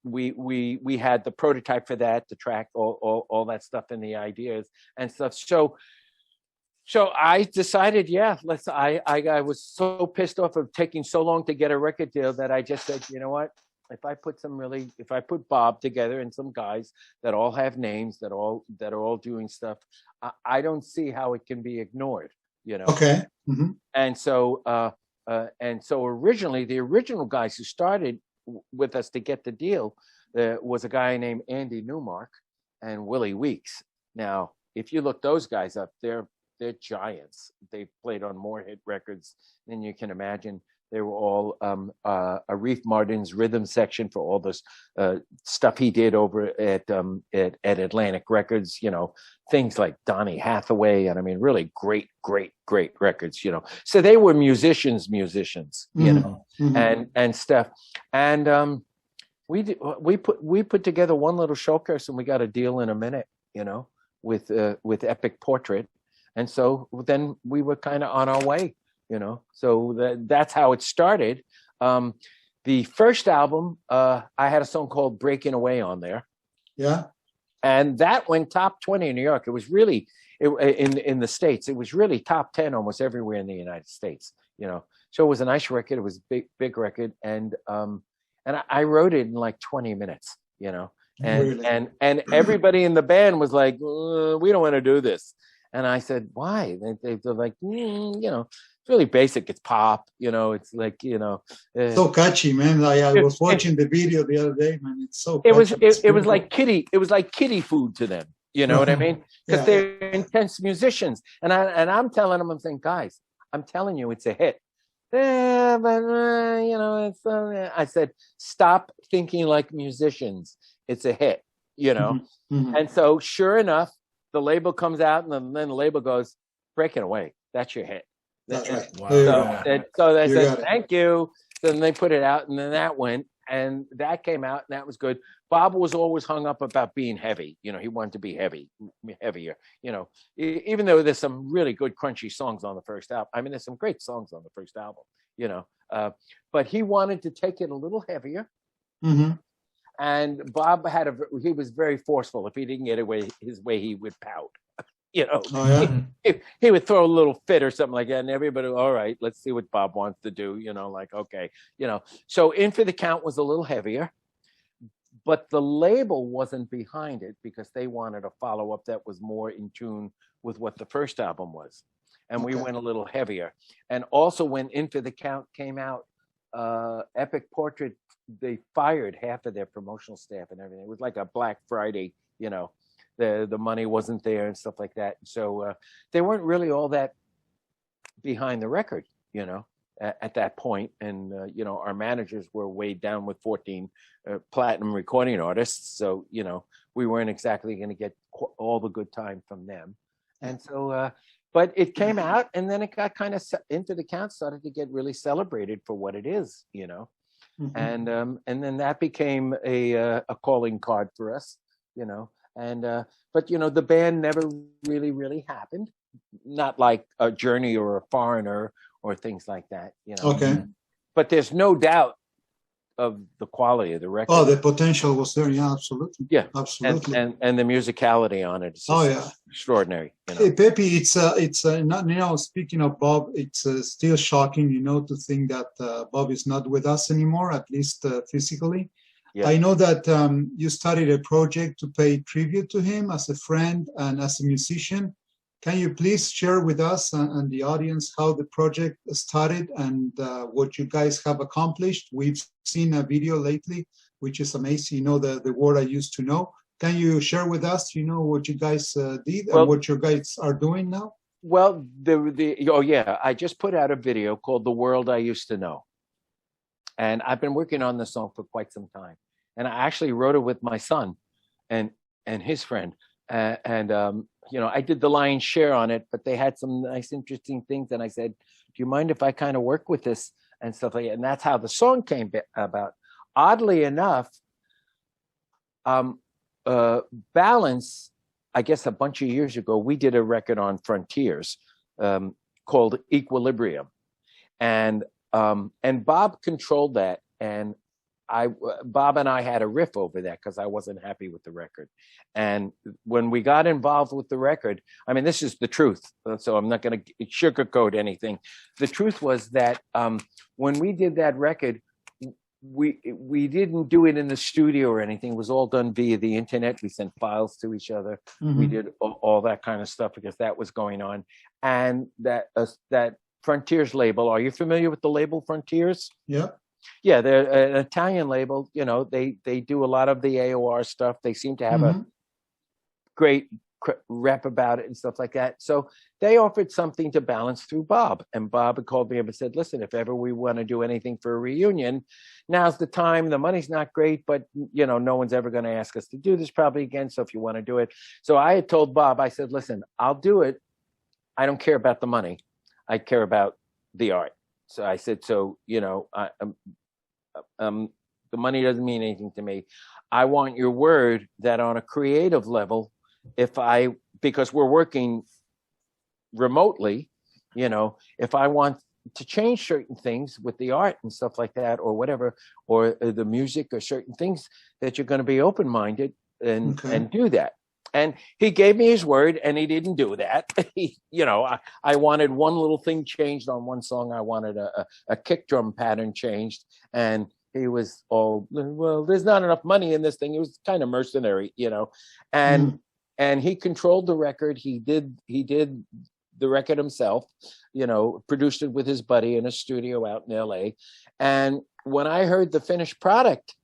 We had the prototype for that, the track, all that stuff and the ideas and stuff. So I decided, yeah, I was so pissed off of taking so long to get a record deal that I just said, you know what? If I put Bob together and some guys that all have names that are all doing stuff, I don't see how it can be ignored, you know.
Okay.
And so originally the original guys who started with us to get the deal was a guy named Andy Newmark and Willie Weeks. Now, if you look those guys up, they're giants. They played on more hit records than you can imagine. They were all Arif Mardin's rhythm section for all this stuff he did over at Atlantic Records, you know, things like Donny Hathaway, and I mean, really great records, you know. So they were musicians, you know, and stuff. And we put together one little showcase, and we got a deal in a minute, you know, with Epic Portrait. And so then we were kind of on our way, you know. So that's how it started. The first album, I had a song called Breaking Away on there.
Yeah.
And that went top 20 in New York. It was really, in the States, it was really top 10 almost everywhere in the United States, you know. So it was a nice record. It was a big record. And I wrote it in like 20 minutes, you know. And everybody in the band was like, we don't want to do this. And I said, why? They're like, you know, it's really basic. It's pop, you know, it's like, you know.
So catchy, man. I was watching the video the other day, man. It's so catchy.
It was like kiddie food to them. You know what I mean? Because they're intense musicians. And I'm telling them, I'm saying, guys, I'm telling you, it's a hit. Yeah, but, you know, it's, I said, stop thinking like musicians. It's a hit, you know? And so sure enough, the label comes out, and then the label goes, Breaking Away. That's your hit.
That's right.
Wow.
So they said, thank you. Then they put it out, and then that went, and that came out, and that was good. Bob was always hung up about being heavy. You know, he wanted to be heavier. You know, even though there's some really good crunchy songs on the first album. I mean, there's some great songs on the first album, you know. But he wanted to take it a little heavier. And Bob he was very forceful. If he didn't get his way, he would pout. You know, he would throw a little fit or something like that, and everybody, all right, let's see what Bob wants to do. You know, like, okay, you know. So In for the Count was a little heavier, but the label wasn't behind it because they wanted a follow-up that was more in tune with what the first album was. And we went a little heavier. And also when In for the Count came out, Epic Portrait, they fired half of their promotional staff and everything. It was like a Black Friday, you know. The money wasn't there and stuff like that. So they weren't really all that behind the record, you know, at that point. And, you know, our managers were weighed down with 14 platinum recording artists. So, you know, we weren't exactly going to get all the good time from them. And so, but it came out, and then it got kind of In for the Count started to get really celebrated for what it is, you know. And then that became a calling card for us, you know. And but you know, the band never really happened, not like a Journey or a Foreigner or things like that, you know. But there's no doubt of the quality of the record.
Oh, the potential was there. Yeah, absolutely.
Yeah,
absolutely.
And the musicality on it is extraordinary. You know?
Hey, Pepe, it's not, you know, speaking of Bob, it's still shocking, you know, to think that Bob is not with us anymore, at least physically. Yeah. I know that you started a project to pay tribute to him as a friend and as a musician. Can you please share with us and the audience how the project started and what you guys have accomplished? We've seen a video lately, which is amazing. You know, the word I used to know. Can you share with us, you know, what you guys did and what you guys are doing now?
Well, I just put out a video called "The World I Used to Know," and I've been working on this song for quite some time. And I actually wrote it with my son and his friend. You know, I did the lion's share on it, but they had some nice, interesting things. And I said, do you mind if I kind of work with this and stuff like that? And that's how the song came about. Oddly enough, Balance, I guess a bunch of years ago, we did a record on Frontiers called Equilibrium. And Bob controlled that. And Bob and I had a riff over that because I wasn't happy with the record. And when we got involved with the record, I mean, this is the truth, so I'm not going to sugarcoat anything. The truth was that when we did that record, we didn't do it in the studio or anything. It was all done via the internet. We sent files to each other. Mm-hmm. We did all that kind of stuff because that was going on. And that Frontiers label, are you familiar with the label Frontiers?
Yeah.
Yeah, they're an Italian label. You know, they do a lot of the AOR stuff. They seem to have a great rep about it and stuff like that. So they offered something to Balance through Bob. And Bob had called me up and said, listen, if ever we want to do anything for a reunion, now's the time. The money's not great, but, you know, no one's ever going to ask us to do this probably again. So if you want to do it. So I had told Bob, I said, listen, I'll do it. I don't care about the money. I care about the art. So I said, so, you know, the money doesn't mean anything to me. I want your word that on a creative level, because we're working remotely, you know, if I want to change certain things with the art and stuff like that, or whatever, or the music or certain things, that you're going to be open-minded and do that. And he gave me his word, and he didn't do that. You know, I wanted one little thing changed on one song. I wanted a kick drum pattern changed, and he was all, well, there's not enough money in this thing. He was kind of mercenary, you know, and he controlled the record. He did the record himself, you know, produced it with his buddy in a studio out in LA. And when I heard the finished product,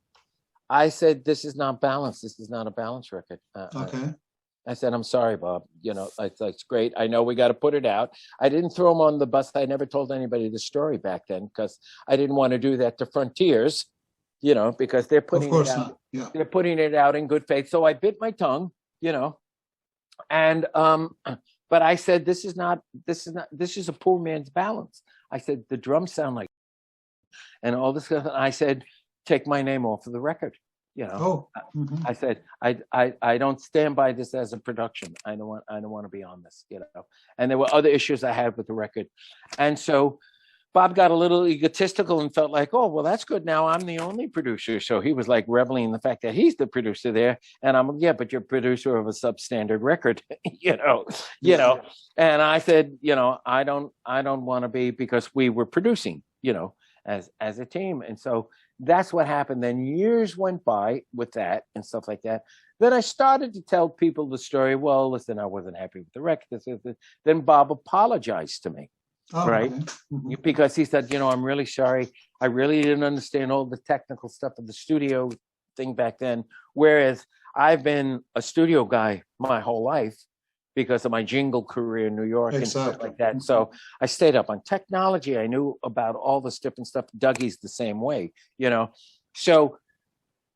I said, this is not Balance. This is not a Balance record. I said, I'm sorry, Bob. You know, it's great. I know we got to put it out. I didn't throw him on the bus. I never told anybody the story back then because I didn't want to do that to Frontiers, you know, because they're putting it out. Yeah. They're putting it out in good faith. So I bit my tongue, you know, and but I said, this is a poor man's Balance. I said, the drums sound like, and all this stuff. And I said, take my name off of the record. You know, I said, I don't stand by this as a production. I don't want to be on this, you know. And there were other issues I had with the record. And so Bob got a little egotistical and felt like, oh, well, that's good. Now I'm the only producer. So he was like reveling in the fact that he's the producer there. And I'm, yeah, but you're producer of a substandard record, you know. And I said, you know, I don't want to be, because we were producing, you know, as a team. And so that's what happened. Then years went by with that and stuff like that. Then I started to tell people the story. Well, listen, I wasn't happy with the record. Then Bob apologized to me, right? Okay. Because he said, you know, I'm really sorry. I really didn't understand all the technical stuff of the studio thing back then. Whereas I've been a studio guy my whole life because of my jingle career in New York and stuff like that. So I stayed up on technology. I knew about all this different stuff. Dougie's the same way, you know. So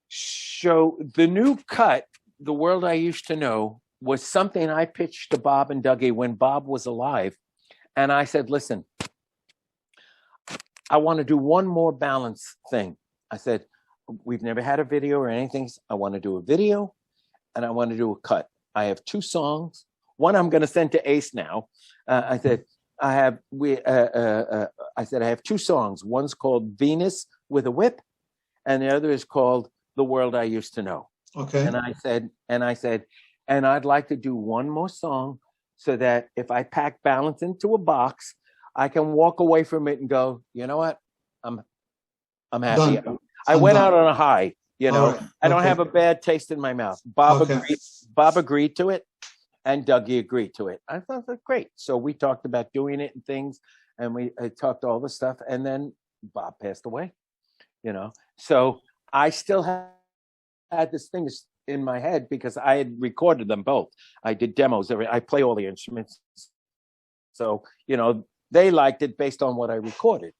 the new cut, The World I Used to Know, was something I pitched to Bob and Dougie when Bob was alive. And I said, listen, I want to do one more Balance thing. I said, we've never had a video or anything. I want to do a video and I want to do a cut. I have 2 songs. One I'm going to send to Ace now. I said, I have 2 songs. One's called Venus with a Whip, and the other is called The World I Used to Know. Okay. And I said, and I'd like to do one more song so that if I pack Balance into a box, I can walk away from it and go, you know what? I'm happy. I went out on a high, you know. Right. I don't have a bad taste in my mouth. Bob agreed to it. and Dougie agreed to it. I thought that's great. So we talked about doing it and things, and I talked all the stuff, and then Bob passed away. So I still had this thing in my head because I had recorded them both. I did demos. I play all the instruments. So, they liked it based on what I recorded,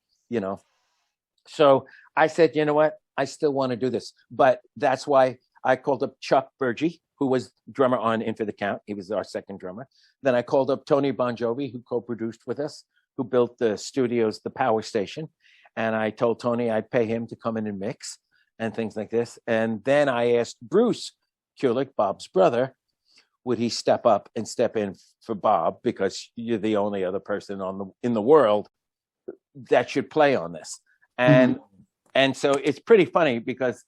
So I said, you know what? I still want to do this. But that's why I called up Chuck Burgee, who was drummer on In for the Count. He was our second drummer. Then I called up Tony Bon Jovi, who co-produced with us, who built the studios, the Power Station. And I told Tony I'd pay him to come in and mix and things like this. And then I asked Bruce Kulick, Bob's brother, would he step up and step in for Bob, because you're the only other person in the world that should play on this. And so it's pretty funny because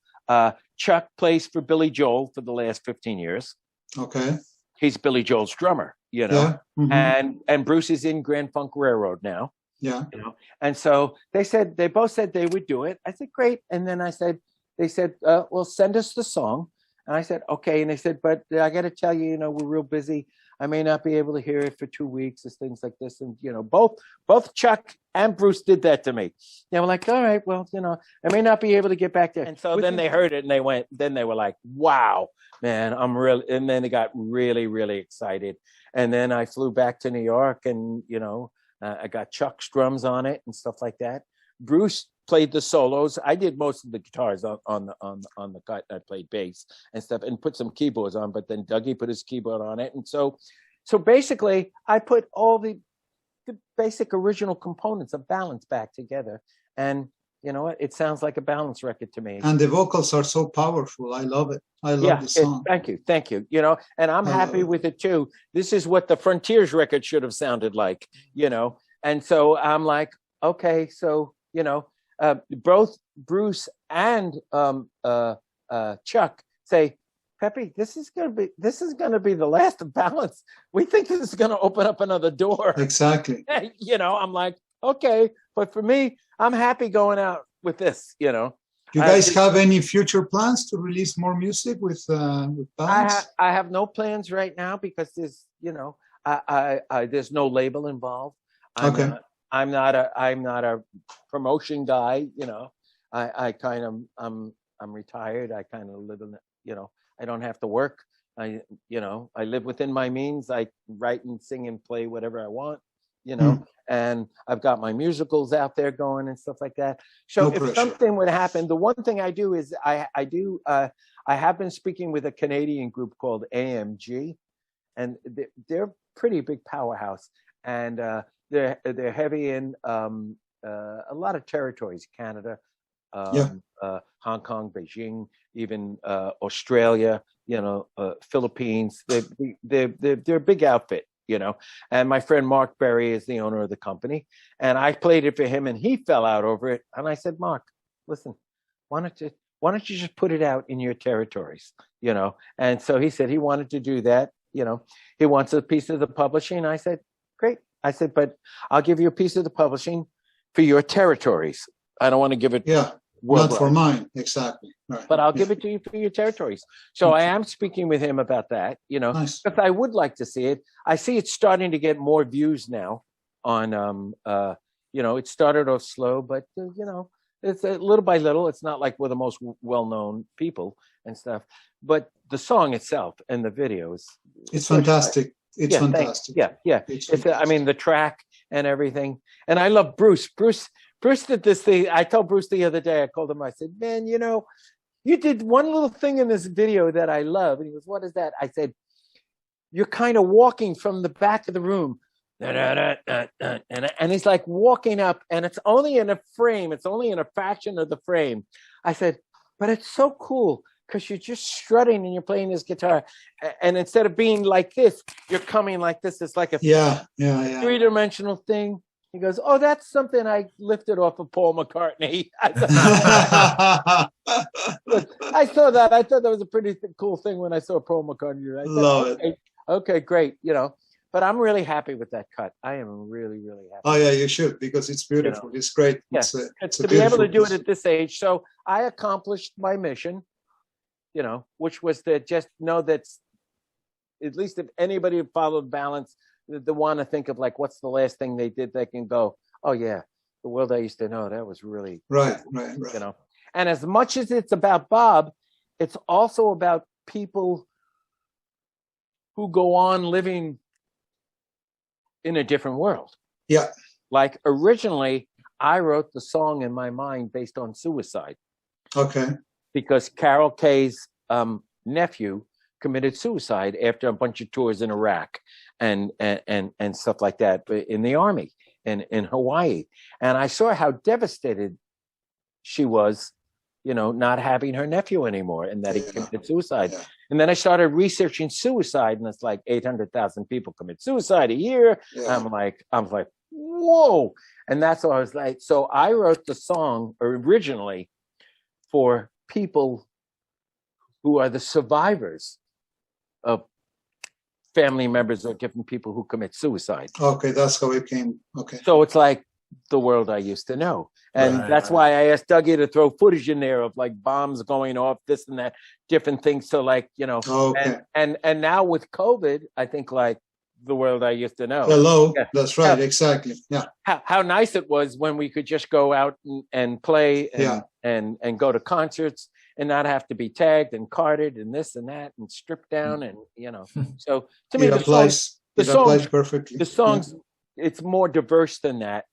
Chuck plays for Billy Joel for the last 15 years.
Okay.
He's Billy Joel's drummer,
Yeah.
and Bruce is in Grand Funk Railroad now.
Yeah.
And so they both said they would do it. I said, great. And then they said, well, send us the song. And I said, okay. And they said, but I got to tell you, we're real busy. I may not be able to hear it for 2 weeks, and things like this. And, both Chuck and Bruce did that to me. They were like, all right, well, I may not be able to get back there. And so then they heard it and they were like, wow, man, and then they got really, really excited. And then I flew back to New York and, I got Chuck's drums on it and stuff like that. Bruce played the solos. I did most of the guitars on the cut. I played bass and stuff and put some keyboards on, but then Dougie put his keyboard on it. And so basically I put all the basic original components of Balance back together. And you know what? It sounds like a Balance record to me.
And the vocals are so powerful. I love it. I love the song.
Thank you. And I'm happy with it too. This is what the Frontiers record should have sounded like, And so I'm like, okay, so, both Bruce and Chuck say, Peppy, this is gonna be the last of Balance. We think this is gonna open up another door.
Exactly.
I'm like, okay, but for me, I'm happy going out with this.
Do you guys have any future plans to release more music with Balance?
I have no plans right now because there's there's no label involved. I'm not a promotion guy. I'm retired. I kind of live in I don't have to work. I live within my means. I write and sing and play whatever I want, and I've got my musicals out there going and stuff like that. So if something would happen, the one thing I do is I have been speaking with a Canadian group called AMG, and they're pretty big powerhouse, and they're heavy in a lot of territories, Canada, Hong Kong, Beijing, even Australia, Philippines. They're a big outfit, And my friend Mark Berry is the owner of the company, and I played it for him, and he fell out over it. And I said, Mark, listen, why don't you just put it out in your territories, And so he said he wanted to do that, He wants a piece of the publishing. I said, great. I said, but I'll give you a piece of the publishing for your territories. I don't want to give it.
Yeah. Not for mine, exactly. Right.
But I'll give it to you for your territories. So I am speaking with him about that,
Nice.
because I would like to see it. I see it's starting to get more views now on, it started off slow, but, it's a little by little. It's not like we're the most well-known people and stuff, but the song itself and the videos.
It's fantastic. It's fantastic.
Yeah. The track and everything. And I love Bruce. Bruce did this thing. I told Bruce the other day, I called him, I said, man, you did one little thing in this video that I love. And he goes, what is that? I said, you're kind of walking from the back of the room. And he's like walking up, and it's only in a frame. It's only in a fraction of the frame. I said, but it's so cool because you're just strutting and you're playing this guitar. And instead of being like this, you're coming like this. It's like a three-dimensional thing. He goes, oh, that's something I lifted off of Paul McCartney. I saw that. I thought that was a pretty cool thing when I saw Paul McCartney. I said,
Love it.
Okay, great. But I'm really happy with that cut. I am really, really happy.
Oh, yeah, you should, because it's beautiful. It's great.
Yes.
It's
to be able to do it at this age. So I accomplished my mission, which was to just know that at least if anybody who followed Balance, they want to think of like, what's the last thing they did? They can go, oh yeah, the world I used to know. That was really
Right.
you know. And as much as it's about Bob, it's also about people who go on living in a different world.
Yeah.
Like originally, I wrote the song in my mind based on suicide.
Okay.
Because Carol Kay's nephew committed suicide after a bunch of tours in Iraq and stuff like that in the army in Hawaii. And I saw how devastated she was, not having her nephew anymore and that he committed suicide. Yeah. And then I started researching suicide, and it's like 800,000 people commit suicide a year. Yeah. I'm like, whoa. And that's what I was like. So I wrote the song originally for people who are the survivors of family members or different people who commit suicide.
Okay, that's how it came. Okay.
So it's like the world I used to know. And that's why I asked Dougie to throw footage in there of like bombs going off, this and that, different things. So like,
okay.
and now with COVID, I think like the world I used to know.
Hello, that's right, exactly. Yeah.
How nice it was when we could just go out and play and go to concerts and not have to be tagged and carded and this and that and stripped down and So to me,
it applies perfectly.
The songs, it's more diverse than that,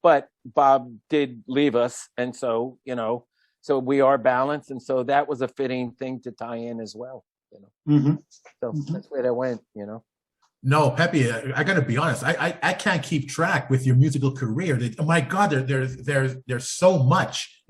But Bob did leave us, and so so we are balanced, and so that was a fitting thing to tie in as well. So that's where that went.
No, Pepe, I got to be honest. I can't keep track with your musical career. Oh my God, there's so much,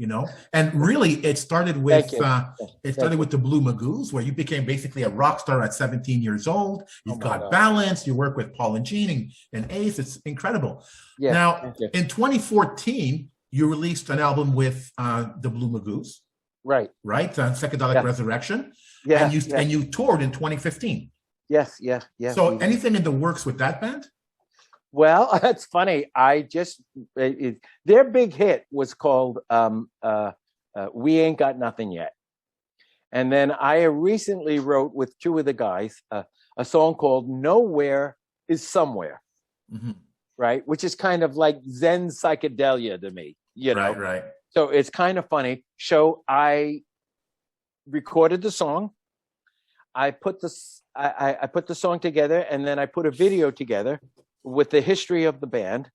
And really, it started with with the Blue Magoos, where you became basically a rock star at 17 years old. You've got Balance. You work with Paul and Gene and Ace. It's incredible. Yeah, now, in 2014, you released an album with the Blue Magoos.
Right.
Psychedelic Resurrection. Yeah. And you toured in 2015.
Yes.
So anything in the works with that band?
Well, that's funny. Their big hit was called We Ain't Got Nothing Yet. And then I recently wrote with two of the guys a song called Nowhere is Somewhere, right? Which is kind of like Zen psychedelia to me,
Right.
So it's kind of funny. So I recorded the song. I put the song together, and then I put a video together with the history of the band,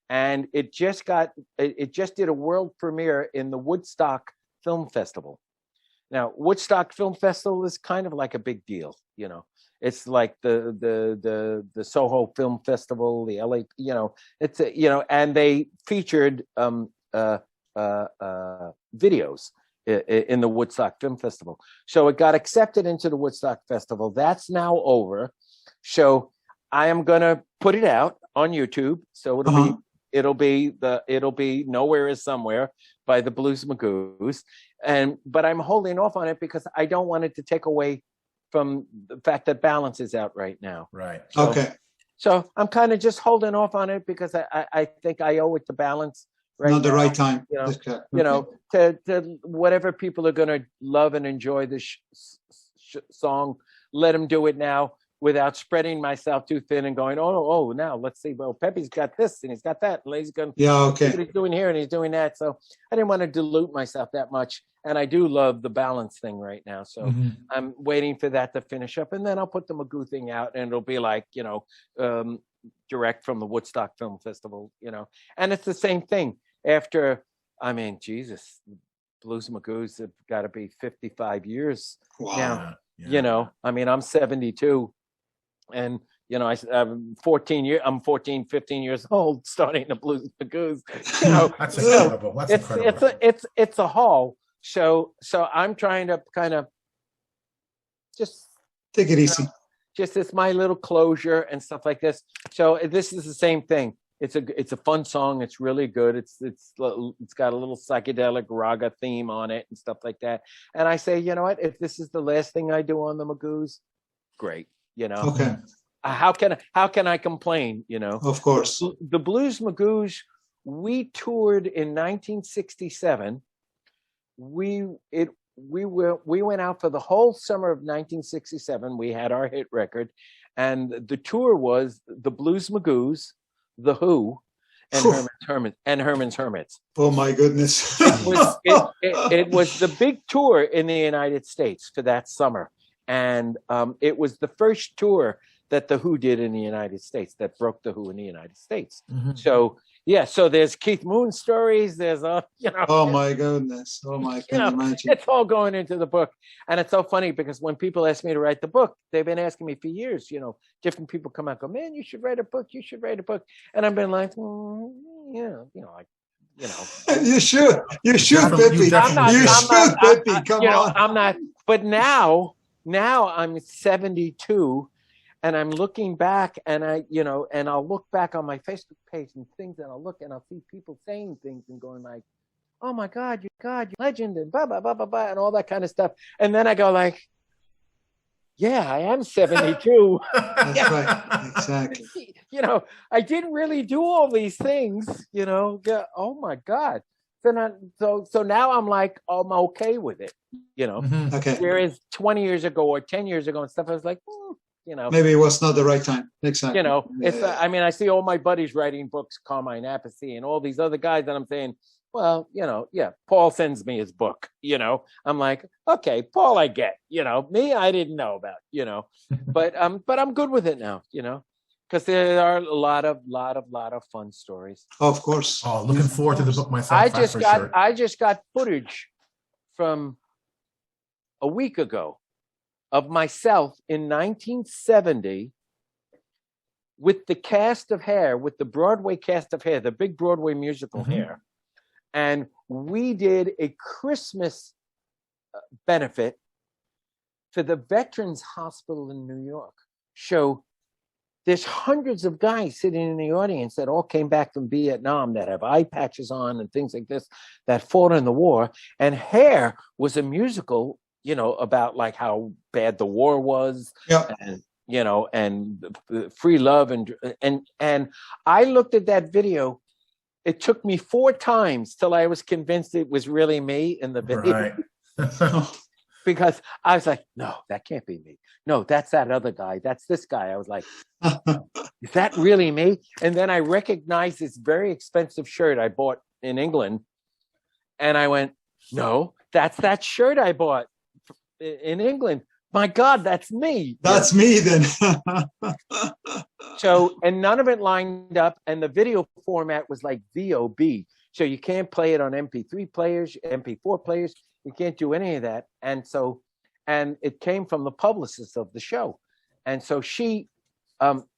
and it just did a world premiere in the Woodstock Film Festival. Now, Woodstock Film Festival is kind of like a big deal, It's like the Soho Film Festival, the LA, it's and they featured videos in the Woodstock Film Festival. So it got accepted into the Woodstock Festival. That's now over. So I am gonna put it out on YouTube. So it'll be Nowhere is Somewhere by the Blues Magoos. But I'm holding off on it because I don't want it to take away from the fact that Balance is out right now.
Right.
So I'm kind of just holding off on it because I think I owe it to Balance.
Not the right time.
To whatever people are going to love and enjoy this song, let them do it now without spreading myself too thin and going, oh, now let's see. Well, Pepe's got this and he's got that. And he's going, what he's doing here and he's doing that. So I didn't want to dilute myself that much. And I do love the Balance thing right now. So I'm waiting for that to finish up. And then I'll put the Magoo thing out and it'll be like, direct from the Woodstock Film Festival, And it's the same thing. After, Jesus, Blues Magoos have got to be 55 years now. I'm 72, and I'm 15 years old starting the Blues Magoos.
That's incredible. That's incredible.
It's a haul. So I'm trying to kind of just
take it easy.
Just it's my little closure and stuff like this. So this is the same thing. It's a fun song. It's really good. It's got a little psychedelic raga theme on it and stuff like that. And I say, you know what? If this is the last thing I do on the Magoos, great.
Okay.
How can I complain?
Of course.
The Blues Magoos. We toured in 1967. we went out for the whole summer of 1967. We had our hit record, and the tour was the Blues Magoos, the Who, and Herman's Hermits.
Oh my goodness!
It was the big tour in the United States for that summer, and it was the first tour that the Who did in the United States, that broke the Who in the United States.
Mm-hmm.
So yeah, so there's Keith Moon stories. There's
Oh my goodness! Oh my, I can imagine.
It's all going into the book, and it's so funny because when people ask me to write the book, they've been asking me for years. Different people come out and go, "Man, you should write a book. You should write a book." And I've been like,
You should, Peppy. Peppy. Come on.
I'm not. But now I'm 72. And I'm looking back, and and I'll look back on my Facebook page and things, and I'll see people saying things and going like, "Oh my God, you legend," and blah blah blah blah blah, and all that kind of stuff. And then I go like, "Yeah, I am 72."
That's right, exactly.
I didn't really do all these things. Yeah, oh my God. So now I'm like, I'm okay with it.
Mm-hmm.
Okay.
Whereas 20 years ago or 10 years ago and stuff, I was like,
maybe it was not the right time. Exactly.
It's. I see all my buddies writing books, Carmine Appice, and all these other guys, and I'm saying, well, yeah, Paul sends me his book. I'm like, okay, Paul, I get. Me, I didn't know about. But I'm good with it now. Because there are a lot of fun stories.
Of course.
Oh, looking forward to the book myself.
I just got footage from a week ago of myself in 1970 with the cast of Hair, with the Broadway cast of Hair, the big Broadway musical Hair. And we did a Christmas benefit for the Veterans Hospital in New York. So there's hundreds of guys sitting in the audience that all came back from Vietnam that have eye patches on and things like this that fought in the war. And Hair was a musical about like how bad the war was, and and free love, and I looked at that video. It took me 4 times till I was convinced it was really me in the video.
Right.
Because I was like, no, that can't be me. No, that's that other guy. That's this guy. I was like, is that really me? And then I recognized this very expensive shirt I bought in England, and I went, no, that's that shirt I bought in England. My God, that's me.
That's me then.
So, and none of it lined up, and the video format was like VOB. So you can't play it on MP3 players, MP4 players. You can't do any of that. And it came from the publicist of the show. And so she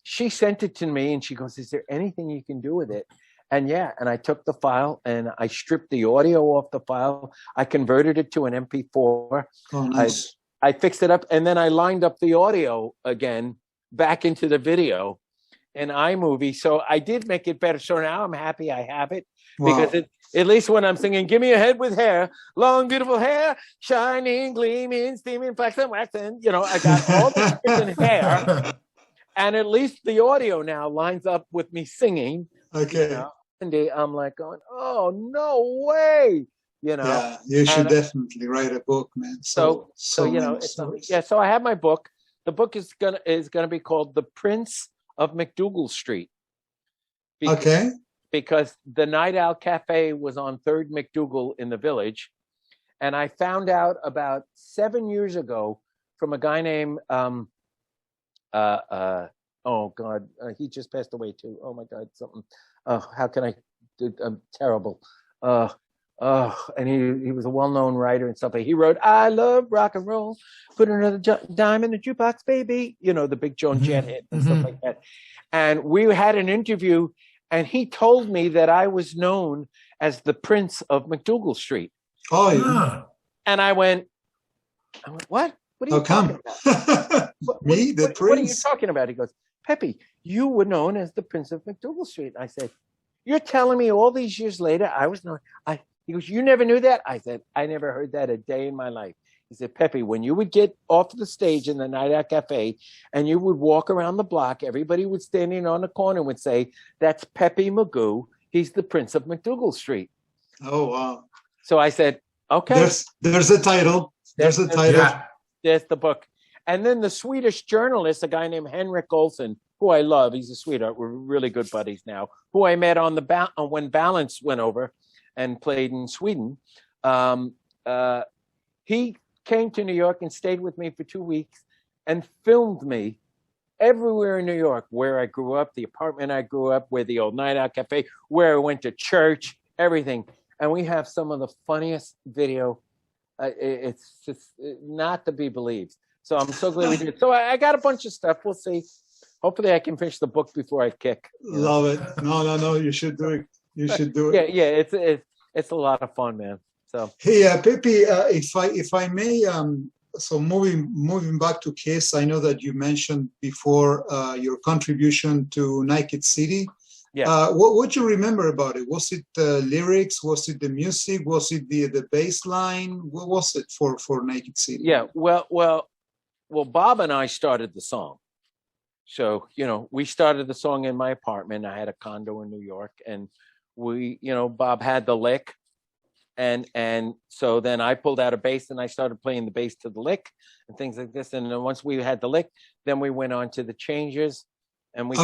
sent it to me, and she goes, is there anything you can do with it? And I took the file and I stripped the audio off the file. I converted it to an MP4.
Oh, nice.
I fixed it up, and then I lined up the audio again back into the video in iMovie. So I did make it better. So now I'm happy I have it.
Wow.
Because at least when I'm singing, give me a head with hair, long, beautiful hair, shining, gleaming, steaming, flaxen, waxen, I got all the different hair. And at least the audio now lines up with me singing.
Okay.
And I'm like going, oh, no way.
Yeah, you should definitely write a book, man. So
so I have my book. The book is gonna be called The Prince of McDougal Street. Because the Night Owl Cafe was on 3rd McDougal in the Village, and I found out about 7 years ago from a guy named oh God, he just passed away too. Oh my God, something. How can I? I'm terrible. And he was a well-known writer and stuff. He wrote, I love rock and roll, put another dime in the jukebox, baby. The big Joan Jett hit and stuff like that. And we had an interview, and he told me that I was known as the Prince of McDougal Street.
Oh, yeah.
And I went, what? What are you talking about?
Me, the Prince?
What are you talking about? He goes, Peppy, you were known as the Prince of McDougal Street. I said, you're telling me all these years later I was known? He goes, you never knew that? I said, I never heard that a day in my life. He said, Peppy, when you would get off the stage in the Night Out Cafe and you would walk around the block, everybody would standing on the corner would say, that's Peppy Magoo. He's the Prince of McDougal Street.
Oh, wow.
So I said, Okay.
There's a title. There's a title.
Yeah.
There's the book. And then the Swedish journalist, a guy named Henrik Olsen, who I love, he's a sweetheart. We're really good buddies now, who I met on when Balance went over and played in Sweden. He came to New York and stayed with me for 2 weeks and filmed me everywhere in New York, where I grew up, the apartment I grew up, where the old Night Out Cafe, where I went to church, everything. And we have some of the funniest video. It's just not to be believed. So I'm so glad we did. So I got a bunch of stuff. We'll see. Hopefully I can finish the book before I kick.
Love it. No. You should do it. You should do it.
Yeah. It's a lot of fun, man. So
hey, Pepe, if I may, so moving back to Kiss, I know that you mentioned before your contribution to Naked City.
Yeah.
What do you remember about it? Was it the lyrics? Was it the music? Was it the bass line? What was it for Naked City?
Yeah. Well, Bob and I started the song. So, we started the song in my apartment. I had a condo in New York, and Bob had the lick. And so then I pulled out a bass and I started playing the bass to the lick and things like this. And then once we had the lick, then we went on to the changes, and we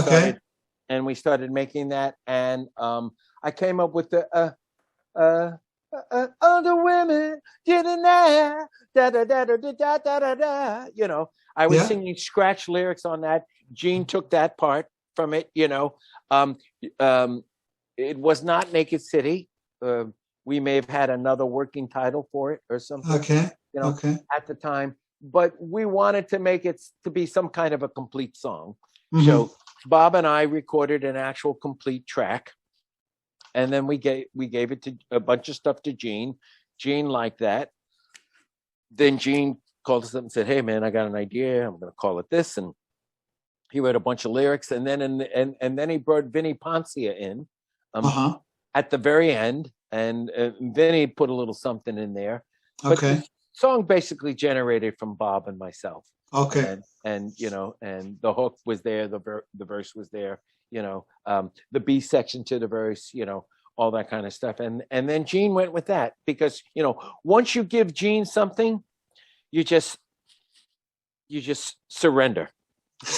started making that. And I came up with the other women didn't da da da da da da da da. I was singing scratch lyrics on that. Gene took that part from it. It was not Naked City. We may have had another working title for it or something.
Okay.
At the time, but we wanted to make it to be some kind of a complete song.
Mm-hmm.
So Bob and I recorded an actual complete track, and then we gave it to a bunch of stuff to Gene. Gene liked that. Then Gene called us up and said, "Hey, man, I got an idea. I'm going to call it this." And he wrote a bunch of lyrics, and then and then he brought Vinny Poncia in at the very end. And Vinny put a little something in there. But the song basically generated from Bob and myself.
Okay.
And the hook was there, the verse was there, the B section to the verse, all that kind of stuff. And then Gene went with that because, once you give Gene something, you just surrender.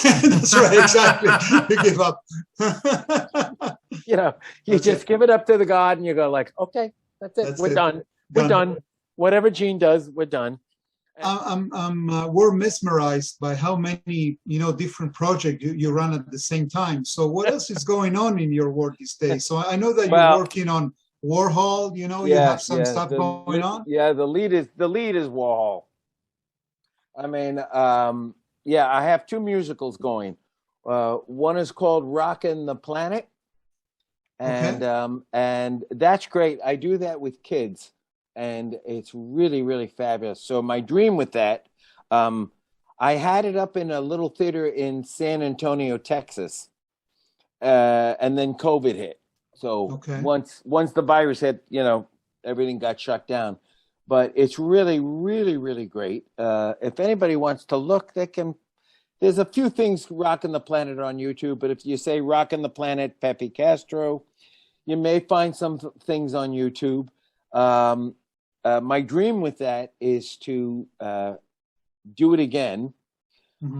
That's right, exactly. You give up.
You just give it up to the God, and you go like, okay, that's it. We're done. We're done. Whatever Gene does, we're done.
We're mesmerized by how many different projects you run at the same time. So what else is going on in your work these days? So I know that you're working on Warhol. You have some stuff going on.
Yeah, the lead is Warhol. I mean, I have 2 musicals going. One is called Rockin' the Planet. And that's great. I do that with kids, and it's really, really fabulous. So my dream with that, I had it up in a little theater in San Antonio, Texas, and then COVID hit. So once the virus hit, everything got shut down. But it's really, really, really great. If anybody wants to look, they can. There's a few things Rockin' the Planet on YouTube, but if you say Rockin' the Planet, Peppy Castro, you may find some things on YouTube. My dream with that is to do it again,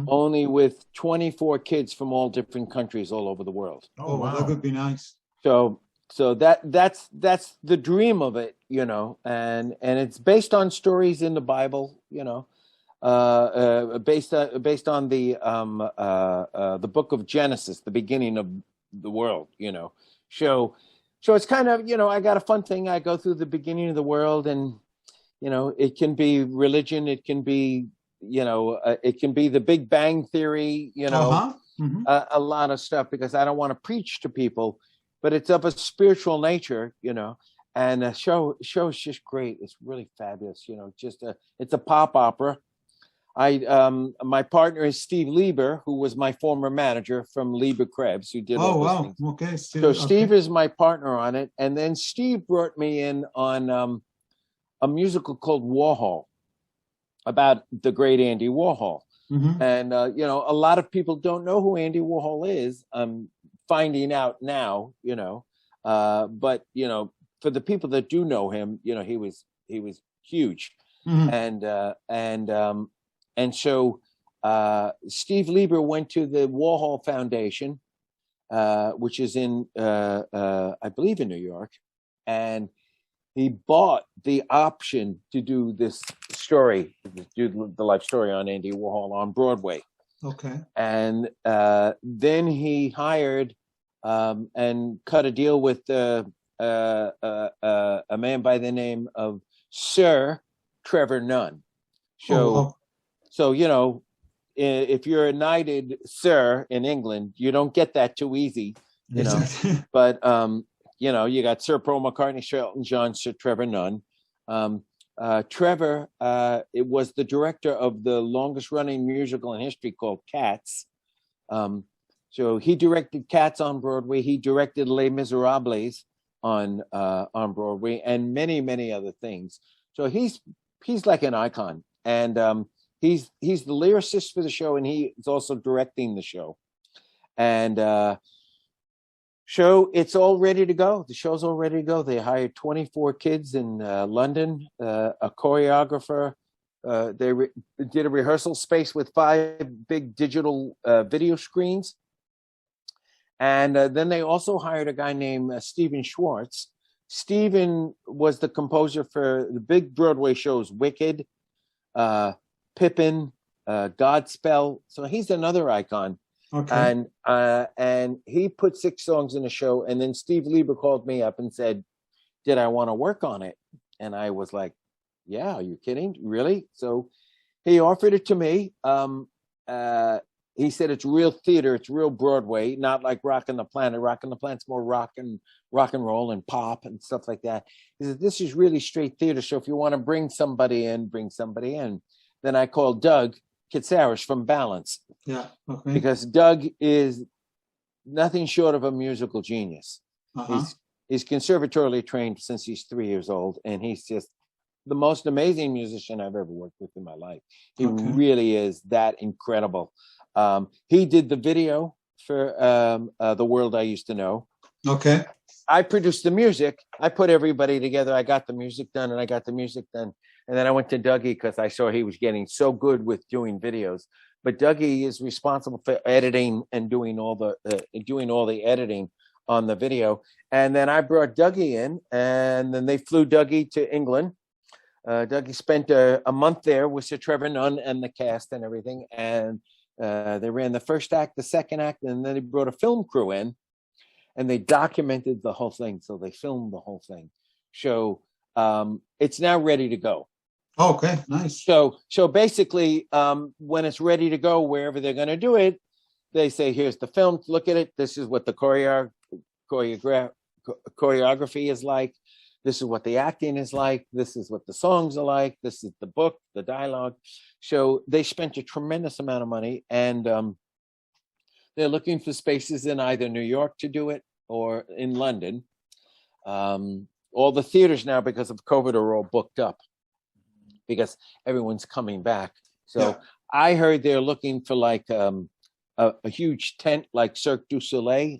only with 24 kids from all different countries all over the world.
Oh, wow. That would be nice.
So that's the dream of it, and it's based on stories in the Bible, based on the book of Genesis, the beginning of the world, So it's kind of, I got a fun thing. I go through the beginning of the world, and it can be religion, it can be it can be the Big Bang Theory, a lot of stuff, because I don't want to preach to people, but it's of a spiritual nature, and the show's just great. It's really fabulous, it's a pop opera. My partner is Steve Lieber, who was my former manager from Lieber Krebs, who did all those things.
Okay.
So Steve is my partner on it, and then Steve brought me in on a musical called Warhol, about the great Andy Warhol. And a lot of people don't know who Andy Warhol is. I'm finding out now, but for the people that do know him, he was huge.
Mhm.
And so Steve Lieber went to the Warhol Foundation, which is in I believe in New York, and he bought the option to do this story, do the life story on Andy Warhol on Broadway.
Okay.
And then he hired and cut a deal with a man by the name of Sir Trevor Nunn. So,
wow.
if you're a knighted sir in England, you don't get that too easy,
Exactly.
But you got Sir Paul McCartney, Sir Elton John, Sir Trevor Nunn. Trevor, it was the director of the longest running musical in history called Cats. So he directed Cats on Broadway. He directed Les Miserables on Broadway, and many, many other things. So he's like an icon, and he's the lyricist for the show, and he is also directing the show. And show, it's all ready to go. The show's all ready to go. They hired 24 kids in London, a choreographer. They did a rehearsal space with 5 big digital video screens. And then they also hired a guy named Stephen Schwartz. Stephen was the composer for the big Broadway shows, Wicked, Pippin, Godspell. So he's another icon.
Okay.
And he put 6 songs in the show. And then Steve Lieber called me up and said, did I want to work on it? And I was like, yeah, are you kidding? Really? So he offered it to me. He said it's real theater, it's real Broadway, not like Rockin' the Planet. Rockin' the Planet's more rock and roll and pop and stuff like that. He said, this is really straight theater. So if you want to bring somebody in, bring somebody in. Then I called Doug Kitsaris from Balance.
Yeah. Okay.
Because Doug is nothing short of a musical genius.
Uh-huh.
He's conservatorially trained since he's 3 years old, and he's just the most amazing musician I've ever worked with in my life. He really is that incredible. He did the video for The World I Used to Know.
Okay.
I produced the music. I put everybody together. I got the music done, and then I went to Dougie because I saw he was getting so good with doing videos. But Dougie is responsible for editing and doing all the editing on the video. And then I brought Dougie in, and then they flew Dougie to England. Dougie spent a month there with Sir Trevor Nunn and the cast and everything. And they ran the first act, the second act, and then they brought a film crew in, and they documented the whole thing. So they filmed the whole thing. So it's now ready to go.
Okay, nice.
So basically, when it's ready to go, wherever they're going to do it, they say, here's the film, look at it. This is what the choreography is like. This is what the acting is like. This is what the songs are like. This is the book, the dialogue. So they spent a tremendous amount of money, and they're looking for spaces in either New York to do it or in London. All the theaters now, because of COVID, are all booked up because everyone's coming back. So I heard they're looking for like a huge tent like Cirque du Soleil,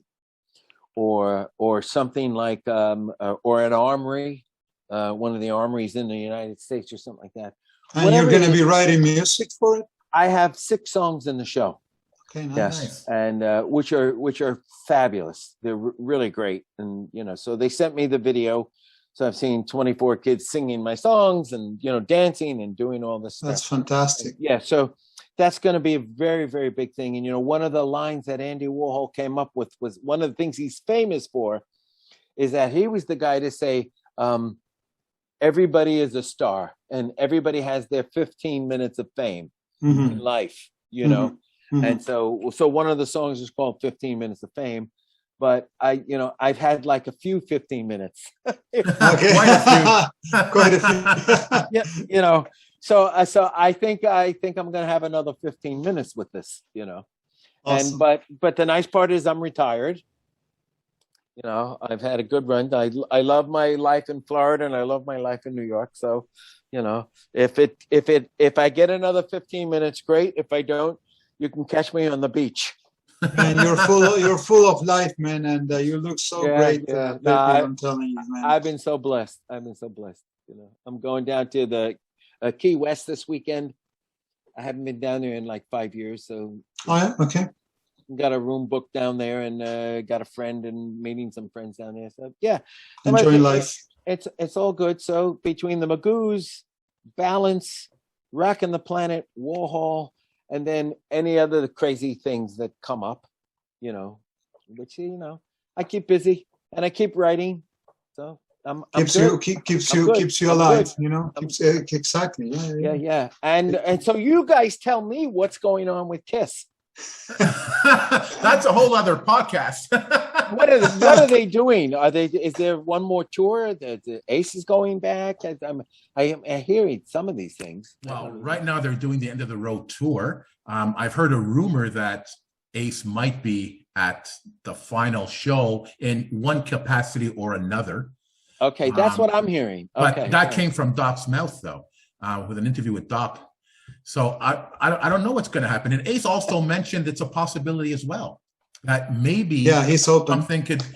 or something like or an armory, one of the armories in the United States or something like that.
And
Whatever
you're going to be writing music for it?
I have 6 songs in the show.
Okay, nice.
Yes, and which are fabulous. They're really great, and so they sent me the video. So I've seen 24 kids singing my songs and dancing and doing all this stuff.
That's fantastic.
And, yeah, so that's going to be a very, very big thing. And one of the lines that Andy Warhol came up with was one of the things he's famous for, is that he was the guy to say, everybody is a star and everybody has their 15 minutes of fame in life, And so one of the songs is called 15 Minutes of Fame, but I've had like a few 15 minutes.
Okay. Quite a few.
Yeah, so I think I'm going to have another 15 minutes with this,
Awesome.
And but the nice part is I'm retired. I've had a good run. I love my life in Florida and I love my life in New York. So, if I get another 15 minutes, great. If I don't, you can catch me on the beach.
And you're full of life, man, and you look so great.
Yeah.
Pepe, I'm telling you, man.
I've been so blessed. I'm going down to the Key West this weekend. I haven't been down there in like 5 years, so
Oh, yeah, okay.
got a room booked down there, and got a friend and meeting some friends down there. So yeah,
Enjoying life.
It's all good. So between the Magoos, Balance, Rockin' the Planet, Warhol, and then any other crazy things that come up, which I keep busy and I keep writing. So I'm
Keeps
good.
you
I'm
alive,
good.
keeps exactly.
Yeah. And so you guys tell me what's going on with Kiss.
That's a whole other podcast.
What are they doing? Is there one more tour? The Ace is going back. I am hearing some of these things.
Well, right now they're doing the end of the road tour. I've heard a rumor that Ace might be at the final show in one capacity or another.
Okay, that's what I'm hearing.
But
Okay,
that came from Doc's mouth, though, with an interview with Doc. So I don't know what's going to happen. And Ace also mentioned it's a possibility as well that maybe
he's open.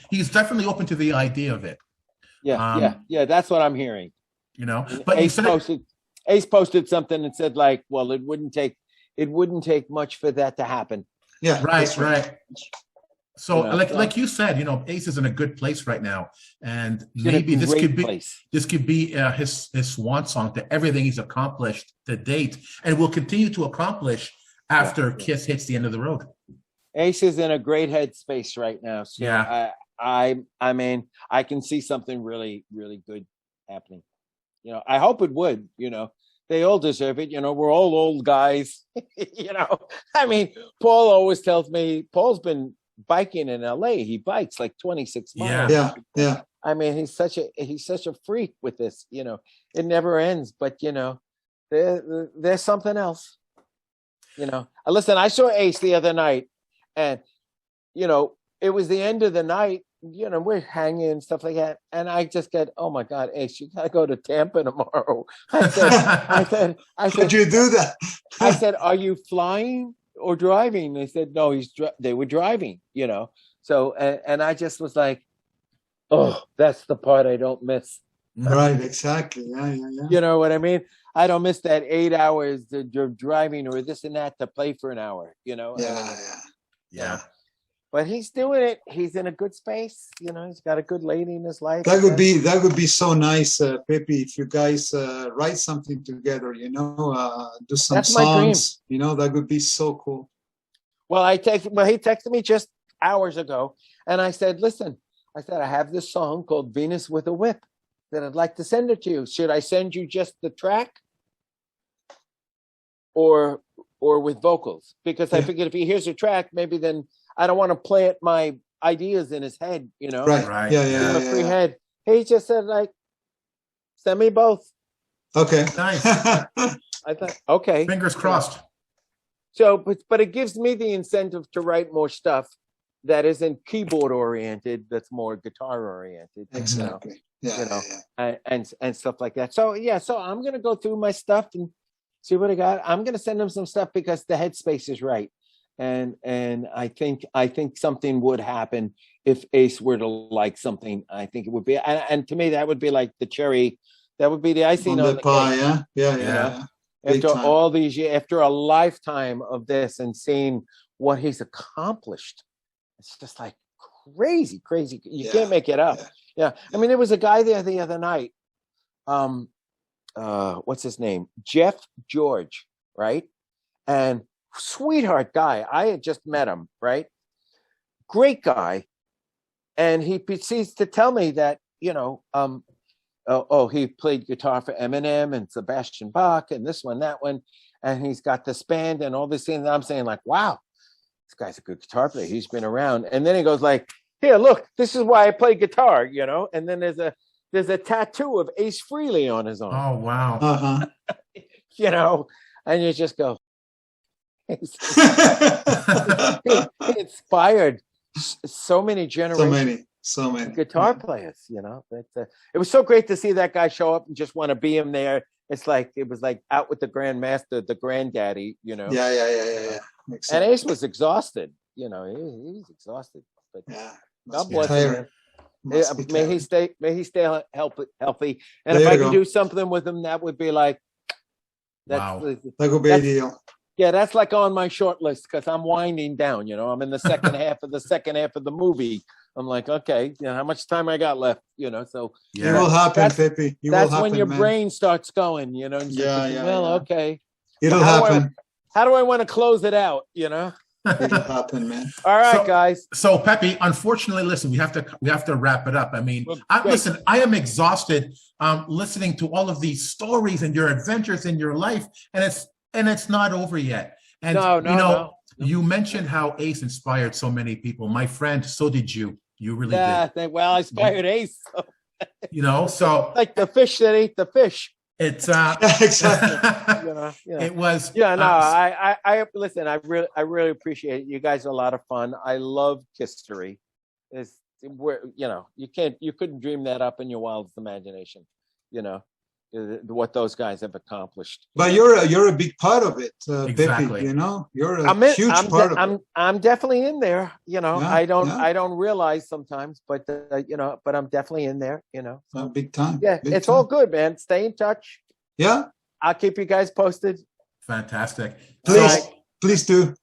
He's definitely open to the idea of it.
Yeah. That's what I'm hearing.
But
Ace posted something and said like, well, it wouldn't take much for that to happen.
Yeah,
right. So like you said, Ace is in a good place right now, and maybe this could be his swan song to everything he's accomplished to date, and will continue to accomplish after Kiss hits the end of the road.
Ace is in a great headspace right now. So
yeah,
I mean, I can see something really, really good happening. I hope it would. They all deserve it. We're all old guys. I mean, Paul always tells me Paul's been biking in LA. He bikes like 26 miles.
Yeah.
I mean, he's such a freak with this. It never ends. But there's something else. Listen, I saw Ace the other night, and it was the end of the night. We're hanging and stuff like that, and I just get, oh my God, Ace, you gotta go to Tampa tomorrow. I said,
could you do that?
I said, are you flying or driving? They said, no, they were driving, So, and I just was like, oh, that's the part I don't miss.
Right, exactly. Yeah.
You know what I mean? I don't miss that 8 hours that you're driving or this and that to play for an hour,
Yeah.
But he's doing it. He's in a good space. He's got a good lady in his life.
That would be so nice, Pepe, if you guys write something together, do some
That's
songs.
my dream.
That would be so cool.
Well, he texted me just hours ago, and I said, listen, I have this song called Venus with a Whip that I'd like to send it to you. Should I send you just the track or with vocals? Because I figured if he hears a track, maybe then I don't want to plant my ideas in his head,
Right. Yeah.
A free head. He just said, like, send me both.
Okay.
Nice.
I thought, okay.
Fingers crossed.
So, but it gives me the incentive to write more stuff that isn't keyboard oriented, that's more guitar oriented.
Exactly.
And stuff like that. So so I'm gonna go through my stuff and see what I got. I'm gonna send him some stuff because the headspace is right. And I think something would happen if Ace were to like something. I think it would be, and to me that would be like the cherry, that would be the icing on the
pie.
cake.
Yeah.
After all these years, after a lifetime of this, and seeing what he's accomplished, it's just like crazy. You can't make it up. Yeah. I mean, there was a guy there the other night. What's his name? Jeff George, right? And sweetheart guy. I had just met him, right? Great guy. And he proceeds to tell me that, he played guitar for Eminem and Sebastian Bach and this one, that one. And he's got this band and all these things. I'm saying like, wow, this guy's a good guitar player. He's been around. And then he goes like, here, look, this is why I play guitar, And then there's a tattoo of Ace Frehley on his arm.
Oh, wow.
And you just go, he inspired so many generations.
So many
guitar players. It was so great to see that guy show up and just want to be him there. It was like out with the grandmaster, the granddaddy.
Yeah.
And Ace was exhausted. He was exhausted. But God bless him.
Must be
May he
carried.
healthy. And
There
if I
you
can
go.
do something with him, that would be like,
Wow.
That would be
That's-
ideal.
yeah, that's like on my short list because I'm winding down. You know, I'm in the second half of the movie. I'm like, okay, you know, how much time I got left? You know, so
It will happen,
That's-
Pepe. It will
that's
happen,
when your
man.
brain starts going. You know, and you're
Yeah,
thinking,
yeah,
well,
yeah.
okay,
It'll
How do I-
happen.
how do I want to close it out? You know,
It'll happen, man.
all right,
So-
guys.
So Pepe, unfortunately, listen, we have to wrap it up. I mean,
Well, great.
listen, I am exhausted listening to all of these stories and your adventures in your life, and it's not over yet. And
No.
you mentioned how Ace inspired so many people. My friend, so did you. You really did.
Well, I inspired Ace,
You know, so
like the fish that ate the fish.
it's
Exactly.
You know,
it was
Yeah, no, I listen. I really appreciate it. You guys are a lot of fun. I love history. It's where you couldn't dream that up in your wildest imagination. You know, what those guys have accomplished.
But you're a big part of it,
Exactly.
Pepe. You know, you're a huge part of it.
I'm definitely in there. You know,
Yeah,
I don't realize sometimes, but but I'm definitely in there. You know, so
Big time.
yeah,
Big
it's
time.
all good, man. Stay in touch.
Yeah,
I'll keep you guys posted.
fantastic.
please,
So,
please do.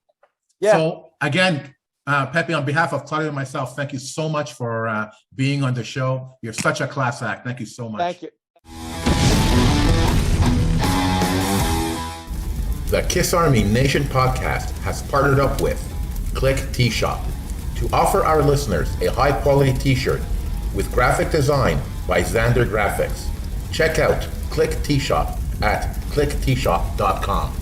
Yeah.
So again, Pepe, on behalf of Claudia and myself, thank you so much for being on the show. You're such a class act. Thank you so much.
Thank you.
The Kiss Army Nation podcast has partnered up with Click T-Shop to offer our listeners a high-quality T-shirt with graphic design by Xander Graphics. Check out Click T-Shop at clicktshop.com.